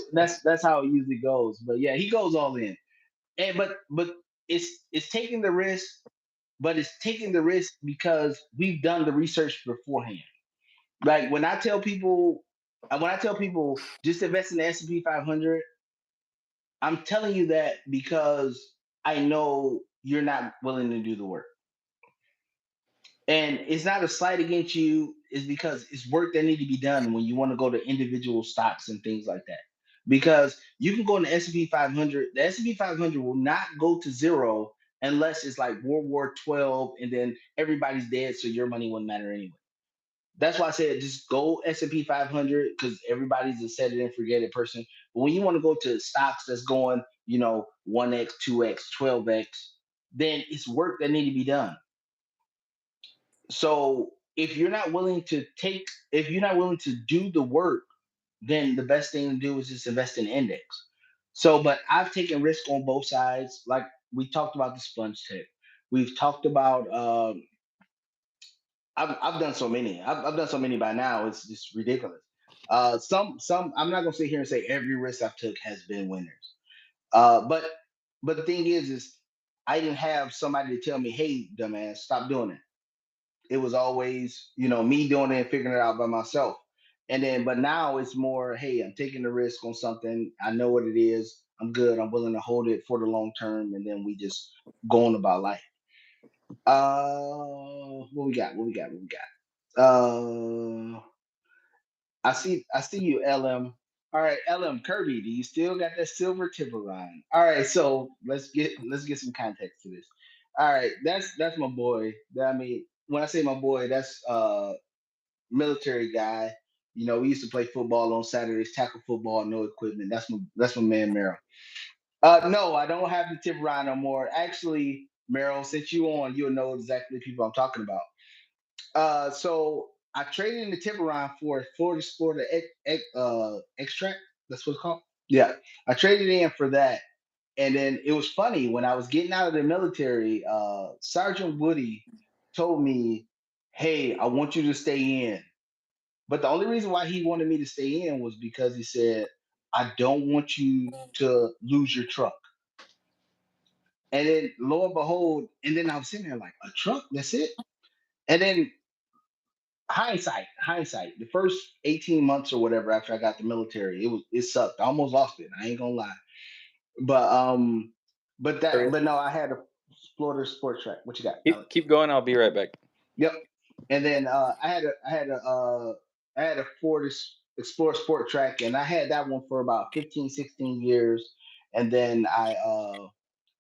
how it usually goes. But yeah, he goes all in. And but it's taking the risk, but it's taking the risk because we've done the research beforehand. Like when I tell people just invest in the S&P 500, I'm telling you that because I know you're not willing to do the work. And it's not a slight against you, it's because it's work that need to be done when you want to go to individual stocks and things like that. Because you can go in the S&P 500, the S&P 500 will not go to zero unless it's like World War 12 and then everybody's dead, so your money wouldn't matter anyway. That's why I said just go S&P 500 because everybody's a set it and forget it person. But when you want to go to stocks that's going, 1x, 2x, 12x, then it's work that need to be done. So if you're not willing to do the work, then the best thing to do is just invest in index. So, but I've taken risk on both sides. Like we talked about the sponge tip. We've talked about I've done so many. I've done so many by now. It's just ridiculous. Some I'm not gonna sit here and say every risk I've took has been winners. But the thing is I didn't have somebody to tell me, hey, dumbass, stop doing it. It was always me doing it and figuring it out by myself. And then, but now it's more, hey, I'm taking the risk on something. I know what it is. I'm good. I'm willing to hold it for the long term, and then we just go on about life. What we got? What we got? What we got? I see you, LM. All right, LM Kirby, do you still got that silver tipper line? All right, so let's get some context to this. All right, that's my boy. I mean, when I say my boy, that's military guy. We used to play football on Saturdays, tackle football, no equipment. That's my man Merrill. No, I don't have the tipper line no more. Actually, Merrill, since you on, you'll know exactly the people I'm talking about. So I traded in the Tiburon for Florida extract. That's what it's called. Yeah, I traded in for that, and then it was funny when I was getting out of the military. Sergeant Woody told me, "Hey, I want you to stay in." But the only reason why he wanted me to stay in was because he said, "I don't want you to lose your truck." And then lo and behold, and then I was sitting there like, "A truck? That's it?" And then hindsight. The first 18 months or whatever after I got the military, it sucked. I almost lost it. I ain't gonna lie. But but no, I had a Florida sports track. What you got, Alex? Keep going. I'll be right back. Yep. And then I had a Ford Explorer Sport Track, and I had that one for about 15, 16 years. And then I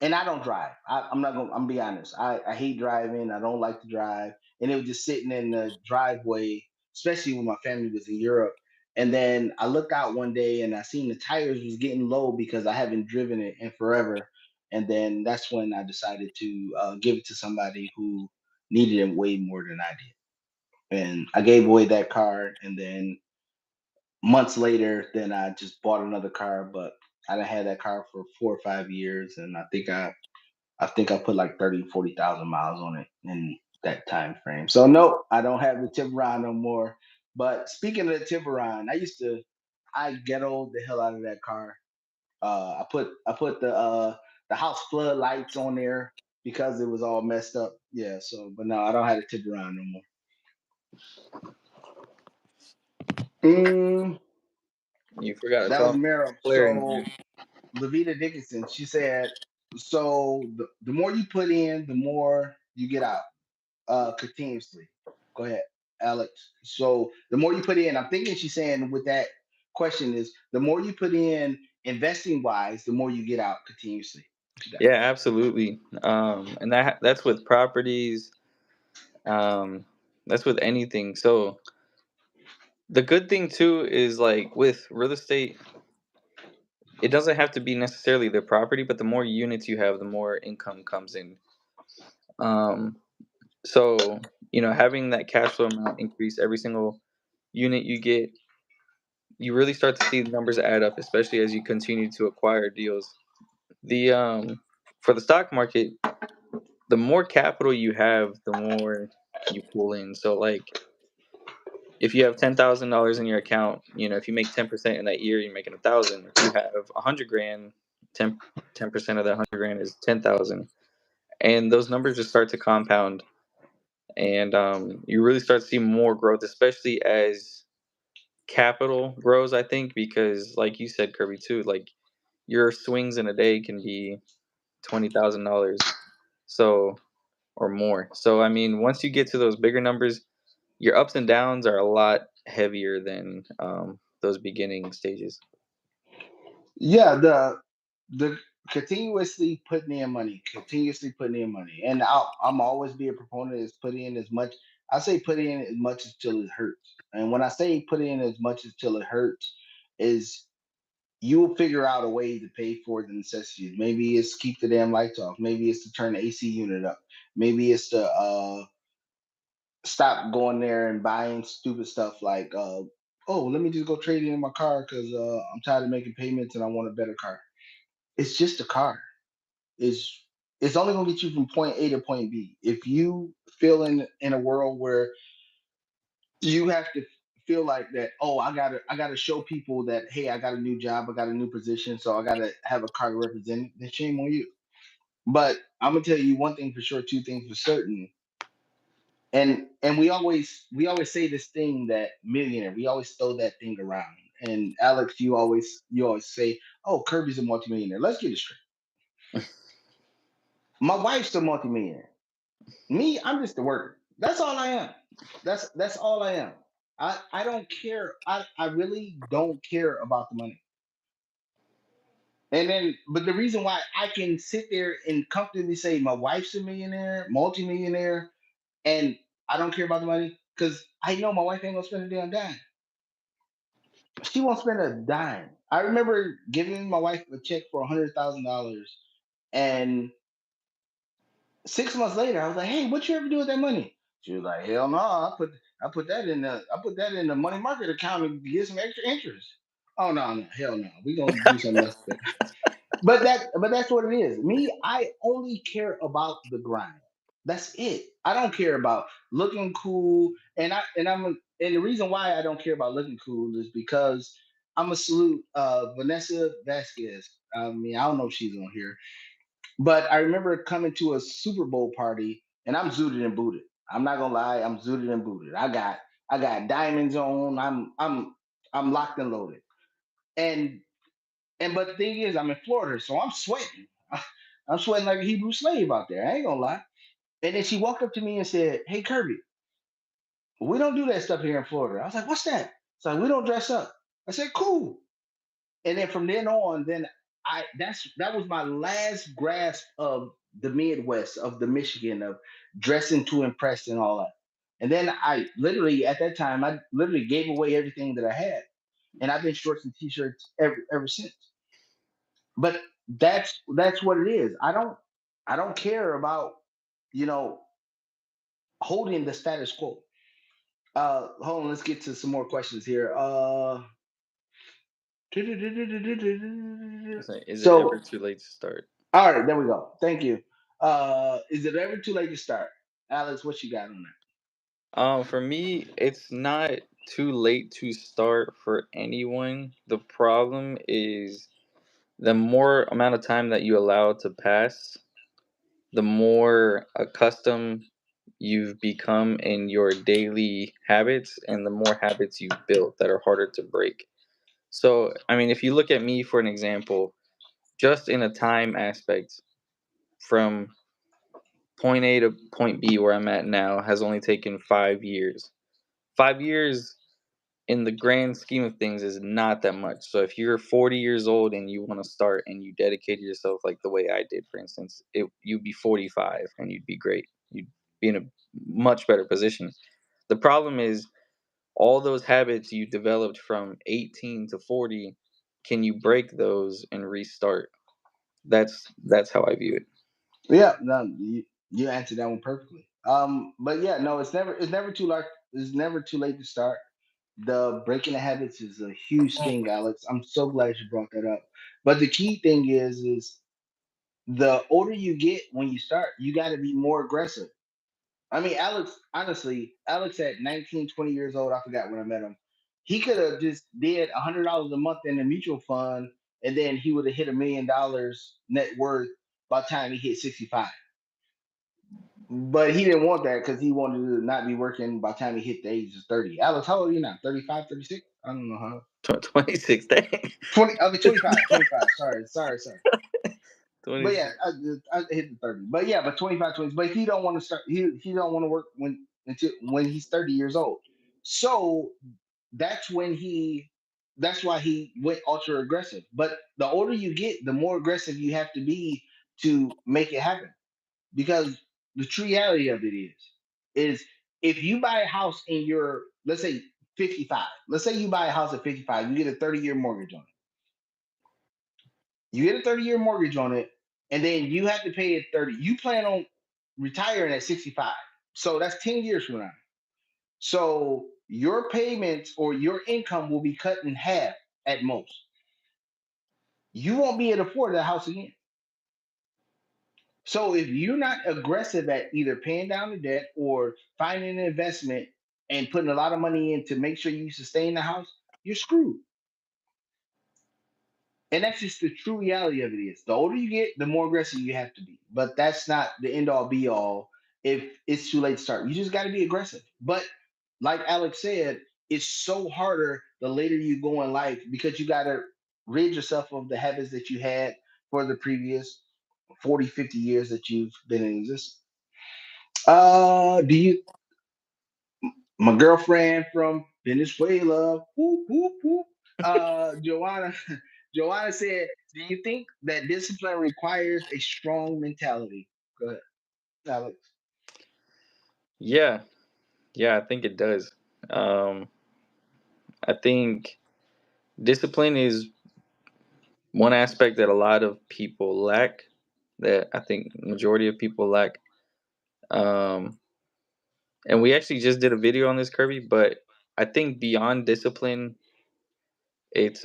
don't drive. I'm not gonna. I'm be honest. I hate driving. I don't like to drive, and it was just sitting in the driveway, especially when my family was in Europe. And then I looked out one day and I seen the tires was getting low because I haven't driven it in forever. And then that's when I decided to give it to somebody who needed it way more than I did. And I gave away that car, and then months later, then I just bought another car. But I done had that car for 4 or 5 years, and I think I put like 30, 40,000 miles on it in that time frame. So no, I don't have the Tiburon no more. But speaking of the Tiburon, I ghettoed the hell out of that car. I put the house floodlights on there because it was all messed up. Yeah, so but no, I don't have the Tiburon no more. Mm, You forgot to that tell was me Meryl. Flair in here. So Levita Dickinson, she said, so the more you put in, the more you get out continuously. Go ahead, Alex. So the more you put in, I'm thinking she's saying with that question is the more you put in investing wise, the more you get out continuously. What you got? Yeah, absolutely. And that's with properties. Um, that's with anything. So the good thing too is like with real estate, it doesn't have to be necessarily the property, but the more units you have, the more income comes in. Um, so having that cash flow amount increase every single unit you get, you really start to see the numbers add up, especially as you continue to acquire deals. The For the stock market, the more capital you have, the more you pull in. So like if you have $10,000 in your account, if you make 10% in that year, you're making 1,000. If you have 100 grand, 10% of that 100 grand is 10,000, and those numbers just start to compound, and you really start to see more growth, especially as capital grows. I think because, like you said, Kirby, too, like your swings in a day can be $20,000, so or more. So I mean, once you get to those bigger numbers, your ups and downs are a lot heavier than those beginning stages. Yeah, the continuously putting in money, continuously putting in money, and I'm always be a proponent is put in as much. I say put in as much as till it hurts, and when I say put in as much as till it hurts, is you'll figure out a way to pay for the necessities. Maybe it's keep the damn lights off. Maybe it's to turn the AC unit up. Maybe it's to stop going there and buying stupid stuff like oh, let me just go trade in my car because I'm tired of making payments and I want a better car. It's just a car. It's it's only gonna get you from point A to point B. If you feel in a world where you have to feel like that, oh, I gotta show people that hey, I got a new job, I got a new position, so I gotta have a car to represent it, then shame on you. But I'm gonna tell you one thing for sure, two things for certain. And we always say this thing that millionaire, we always throw that thing around. And Alex, you always say, oh, Kirby's a multimillionaire. Let's get it straight. My wife's a multimillionaire. Me, I'm just a worker. That's all I am. That's all I am. I don't care. I really don't care about the money. And then, but the reason why I can sit there and comfortably say my wife's a millionaire, multimillionaire, and I don't care about the money because I know my wife ain't gonna spend a damn dime. She won't spend a dime. I remember giving my wife a check for $100,000, and 6 months later, I was like, "Hey, what you ever do with that money?" She was like, "Hell no, I put that in the money market account and get some extra interest." Oh no, no, hell no, we gonna do something else. But that's what it is. Me, I only care about the grind. That's it. I don't care about looking cool, and the reason why I don't care about looking cool is because I'm a salute Vanessa Vasquez. I mean, I don't know if she's on here, but I remember coming to a Super Bowl party, and I'm zooted and booted. I'm not gonna lie, I'm zooted and booted. I got I got diamonds on. I'm locked and loaded. And but the thing is, I'm in Florida, so I'm sweating. I'm sweating like a Hebrew slave out there. I ain't gonna lie. And then she walked up to me and said, "Hey, Kirby, we don't do that stuff here in Florida." I was like, "What's that?" It's like, "We don't dress up." I said, "Cool." And then from then on, then that was my last grasp of the Midwest, of the Michigan, of dressing to impress and all that. And then I literally at that time I literally gave away everything that I had, and I've been shorts and t-shirts ever since. But that's what it is. I don't care about you know holding the status quo. Hold on, let's get to some more questions here. It's like, is it ever So, too late to start? all right, there we go. Thank you. Is it ever too late to start? Alex, what you got on that? For me, it's not too late to start for anyone. The problem is the more amount of time that you allow to pass, the more accustomed you've become in your daily habits and the more habits you've built that are harder to break. So, I mean, if you look at me for an example, just in a time aspect, from point A to point B where I'm at now has only taken 5 years. 5 years in the grand scheme of things is not that much. So if you're 40 years old and you want to start and you dedicated yourself like the way I did, for instance, you'd be 45 and you'd be great. You'd be in a much better position. The problem is all those habits you developed from 18 to 40, can you break those and restart? That's how I view it. Yeah, no, you answered that one perfectly. But yeah, no, it's never too late to start. The breaking the habits is a huge thing, Alex. I'm so glad you brought that up. But the key thing is the older you get when you start, you got to be more aggressive. I mean, Alex, honestly, Alex at 19, 20 years old, I forgot when I met him. He could have just did $100 a month in a mutual fund, and then he would have hit $1 million net worth by the time he hit 65. But he didn't want that because he wanted to not be working by the time he hit the age of 30. Alex, how old are you now? 35, 36? I don't know how. 26 days. 20, okay, 25, 25. Sorry. But yeah, 26. I hit the 30. But yeah, but 25, 20. But he don't want to start. He don't want to work when he's 30 years old. So that's when he. That's why he went ultra aggressive. But the older you get, the more aggressive you have to be to make it happen. Because the true reality of it is if you buy a house in your, let's say 55. Let's say you buy a house at 55, you get a 30-year mortgage on it. You get a 30-year mortgage on it, and then you have to pay it 30. You plan on retiring at 65. So that's 10 years from now. So your payments or your income will be cut in half at most. You won't be able to afford that house again. So if you're not aggressive at either paying down the debt or finding an investment and putting a lot of money in to make sure you sustain the house, you're screwed. And that's just the true reality of it is. The older you get, the more aggressive you have to be. But that's not the end all be all if it's too late to start. You just got to be aggressive. But like Alex said, it's so harder the later you go in life because you got to rid yourself of the habits that you had for the previous 40, 50 years that you've been in existence. Do you, my girlfriend from Venezuela, whoop, whoop, whoop, Joanna, Joanna said, "Do you think that discipline requires a strong mentality?" Go ahead, Alex. Yeah, yeah, I think it does. Um, I think discipline is one aspect that a lot of people lack. That I think majority of people lack. Um, and we actually just did a video on this, Kirby. But I think beyond discipline, it's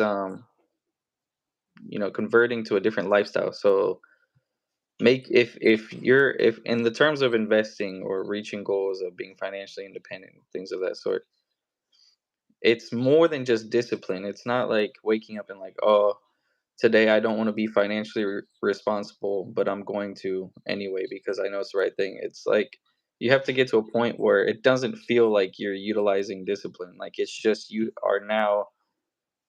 converting to a different lifestyle. So make if in the terms of investing or reaching goals of being financially independent, things of that sort, it's more than just discipline. It's not like waking up and like, oh, today I don't want to be financially responsible, but I'm going to anyway because I know it's the right thing. It's like You have to get to a point where it doesn't feel like you're utilizing discipline. Like it's just you are now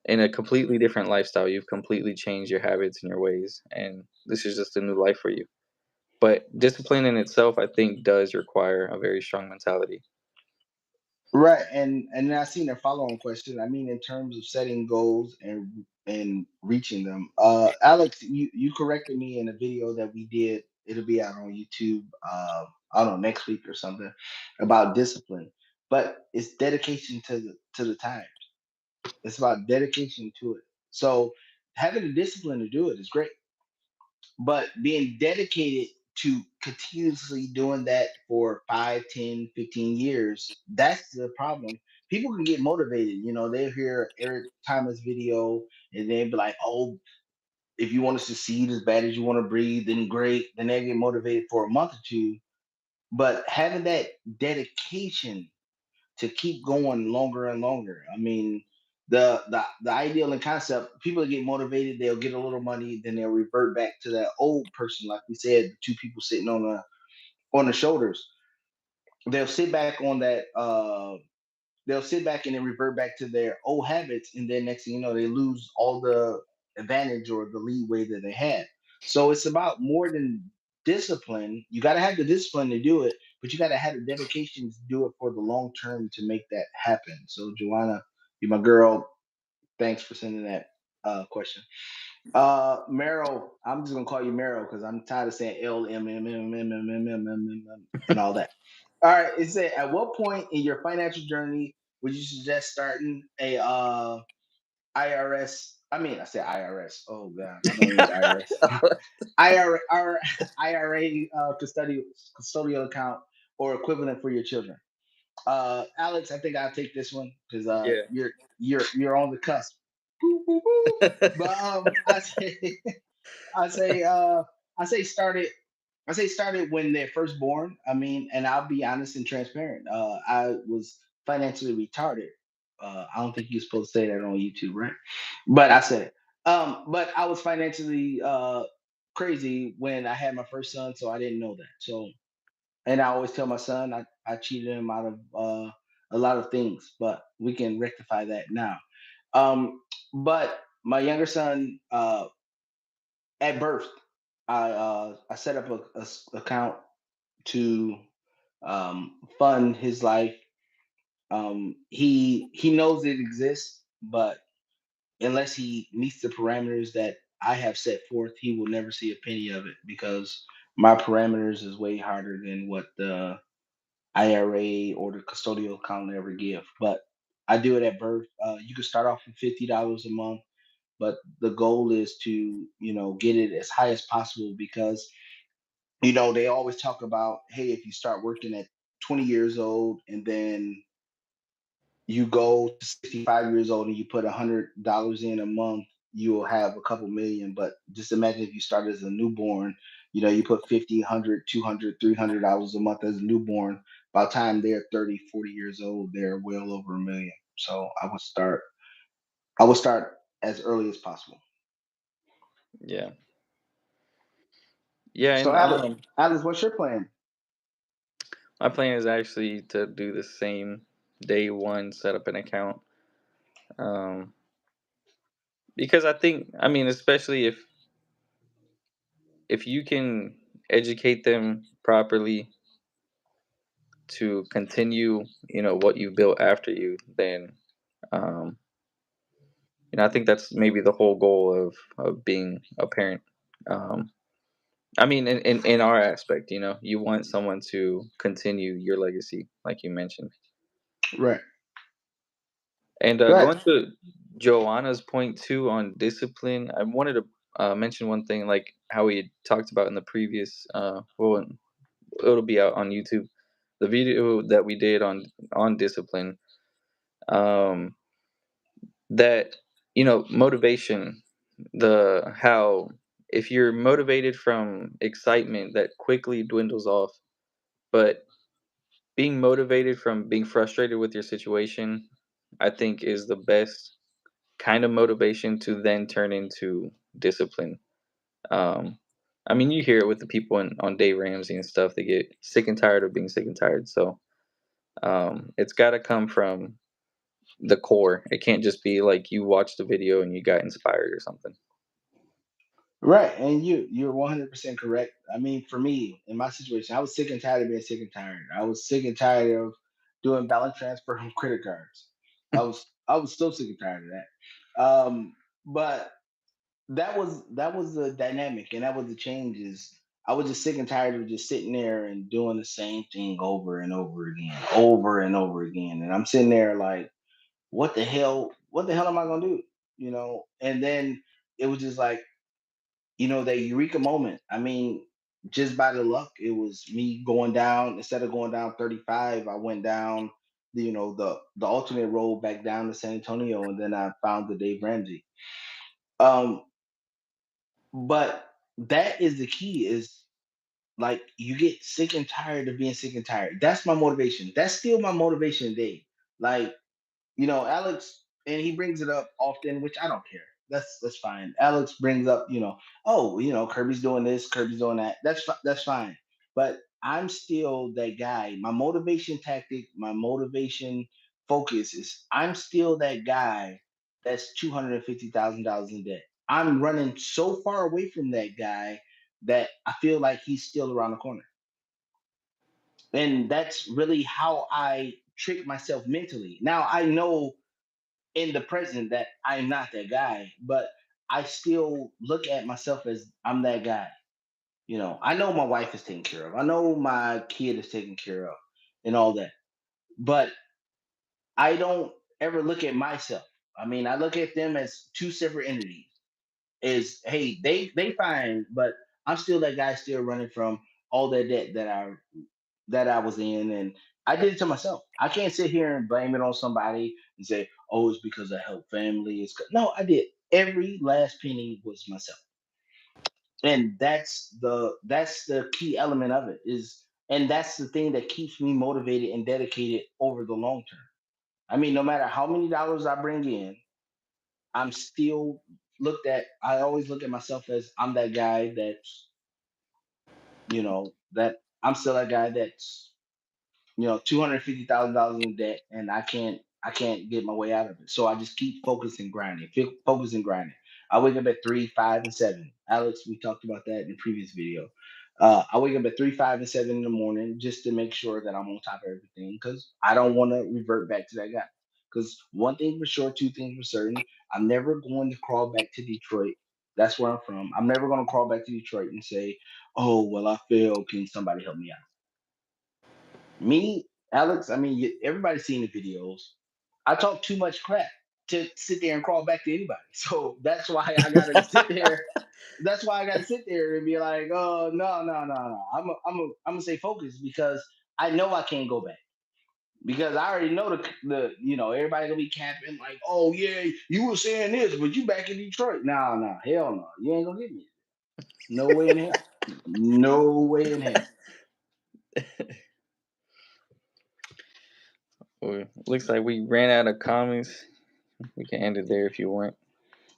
in a completely different lifestyle. You've completely changed your habits and your ways, and this is just a new life for you. But discipline in itself, I think, does require a very strong mentality. Right, and I seen a follow on question. I mean, in terms of setting goals and reaching them. Alex, you corrected me in a video that we did. It'll be out on YouTube. I don't know, next week or something, about discipline. But it's dedication to the time. It's about dedication to it. So having the discipline to do it is great, but being dedicated to continuously doing that for 5, 10, 15 years, that's the problem. People can get motivated. They hear Eric Thomas video and they be like, oh, if you want to succeed as bad as you want to breathe, then great. Then they get motivated for a month or two. But having that dedication to keep going longer and longer. I mean, the ideal and concept, people get motivated, they'll get a little money, then they'll revert back to that old person, like we said, the two people sitting on the shoulders. They'll sit back on that they'll sit back and then revert back to their old habits, and then next thing you know, they lose all the advantage or the leeway that they had. So it's about more than discipline. You got to have the discipline to do it, but you got to have the dedication to do it for the long term to make that happen. So Joanna, you my girl. Thanks for sending that question. Meryl, I'm just gonna call you Meryl because I'm tired of saying L M M M M M M M M M and all that. All right, it said, at what point in your financial journey would you suggest starting a IRS? I mean, I said IRS. Oh God, I don't use IRS. IRA, IRA custodial account or equivalent for your children. Alex, I think I'll take this one because Yeah. you're on the cusp. Woo, woo, woo. But I say I say start it. I say start it when they're first born. I mean, and I'll be honest and transparent. I was financially retarded. I don't think you're supposed to say that on YouTube, right? But I said it. But I was financially crazy when I had my first son, so I didn't know that. So, and I always tell my son I cheated him out of a lot of things, but we can rectify that now. Um, but my younger son, at birth, I set up a account to fund his life. He knows it exists, but unless he meets the parameters that I have set forth, he will never see a penny of it because my parameters is way harder than what the IRA or the custodial account ever give. But I do it at birth. You can start off with $50 a month, but the goal is to get it as high as possible because they always talk about, hey, if you start working at 20 years old and then you go to 65 years old and you put $100 in a month, you will have a couple million. But just imagine if you start as a newborn, you put 50, 100, 200, $300 a month as a newborn. By the time they're 30, 40 years old, they're well over a million. So I would start as early as possible. Yeah. Yeah, So and Alex, what's your plan? my plan is actually to do the same day one, set up an account. Um, because I think, I mean, especially if you can educate them properly to continue, what you built after you, then, um, I think that's maybe the whole goal of being a parent. Um, I mean, in our aspect, you want someone to continue your legacy, like you mentioned. Right. And Right. going to Joanna's point too on discipline, I wanted to mention one thing, like how we had talked about in the previous. Well, it'll be out on YouTube. The video that we did on discipline. Um, that motivation, the how if you're motivated from excitement, that quickly dwindles off, but being motivated from being frustrated with your situation, I think, is the best kind of motivation to then turn into discipline. Um, I mean, you hear it with the people on Dave Ramsey and stuff. They get sick and tired of being sick and tired. So it's got to come from the core. It can't just be like you watched the video and you got inspired or something. Right, and you're 100% correct. I mean, for me, in my situation, I was sick and tired of being sick and tired. I was sick and tired of doing balance transfer from credit cards. I was still sick and tired of that. But that was the dynamic, and that was the changes. I was just sick and tired of just sitting there and doing the same thing over and over again, over and over again. And I'm sitting there like, what the hell? What the hell am I gonna do? And then it was just like, that eureka moment. I mean, just by the luck, it was me going down. Instead of going down 35, I went down the alternate road back down to San Antonio, and then I found the Dave Ramsey. Um, but that is the key, is like, you get sick and tired of being sick and tired. That's my motivation. That's still my motivation today. Like, Alex, and he brings it up often, which I don't care. That's fine. Alex brings up, oh, Kirby's doing this, Kirby's doing that. That's fine. But I'm still that guy. My motivation tactic, my motivation focus is, I'm still that guy that's $250,000 in debt. I'm running so far away from that guy that I feel like he's still around the corner. And that's really how I trick myself mentally. Now I know in the present that I'm not that guy, but I still look at myself as I'm that guy. I know my wife is taken care of. I know my kid is taken care of and all that. But I don't ever look at myself. I mean, I look at them as two separate entities. Is, hey, they fine, but I'm still that guy still running from all that debt that I was in, and I did it to myself. I can't sit here and blame it on somebody and say, "Oh, it's because I help family." No, I did. Every last penny was myself, and that's the key element of it is, and that's the thing that keeps me motivated and dedicated over the long term. I mean, no matter how many dollars I bring in, I'm still looked at. I always look at myself as, I'm that guy that I'm still that guy that's $250,000 in debt, and I can't get my way out of it. So I just keep focusing, grinding, focusing, grinding. I wake up at 3, 5, and 7. Alex, we talked about that in the previous video. I wake up at 3, 5, and 7 in the morning just to make sure that I'm on top of everything, because I don't want to revert back to that guy. Because one thing for sure, two things for certain, I'm never going to crawl back to Detroit. That's where I'm from. I'm never going to crawl back to Detroit and say, "Oh, well, I failed. Can somebody help me out?" Me, Alex, I mean, everybody's seen the videos. I talk too much crap to sit there and crawl back to anybody. So that's why I gotta sit there. That's why I gotta sit there and be like, "Oh, no, no, no, no. I'm gonna stay focused, because I know I can't go back. Because I already know everybody gonna be capping like, oh yeah, you were saying this, but you back in Detroit. No, no, hell no. You ain't gonna get me. No way in hell. No way in hell. Well, looks like we ran out of comments. We can end it there if you want.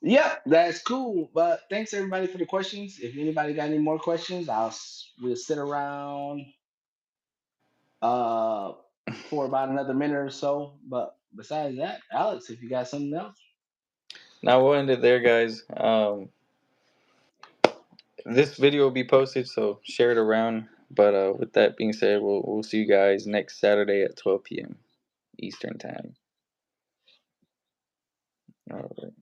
Yep, that's cool. But thanks everybody for the questions. If anybody got any more questions, we'll sit around uh for about another minute or so. But besides that, Alex, if you got something else. Now we'll end it there, guys. This video will be posted, so share it around. But with that being said, we'll see you guys next Saturday at 12 p.m. Eastern time. All right.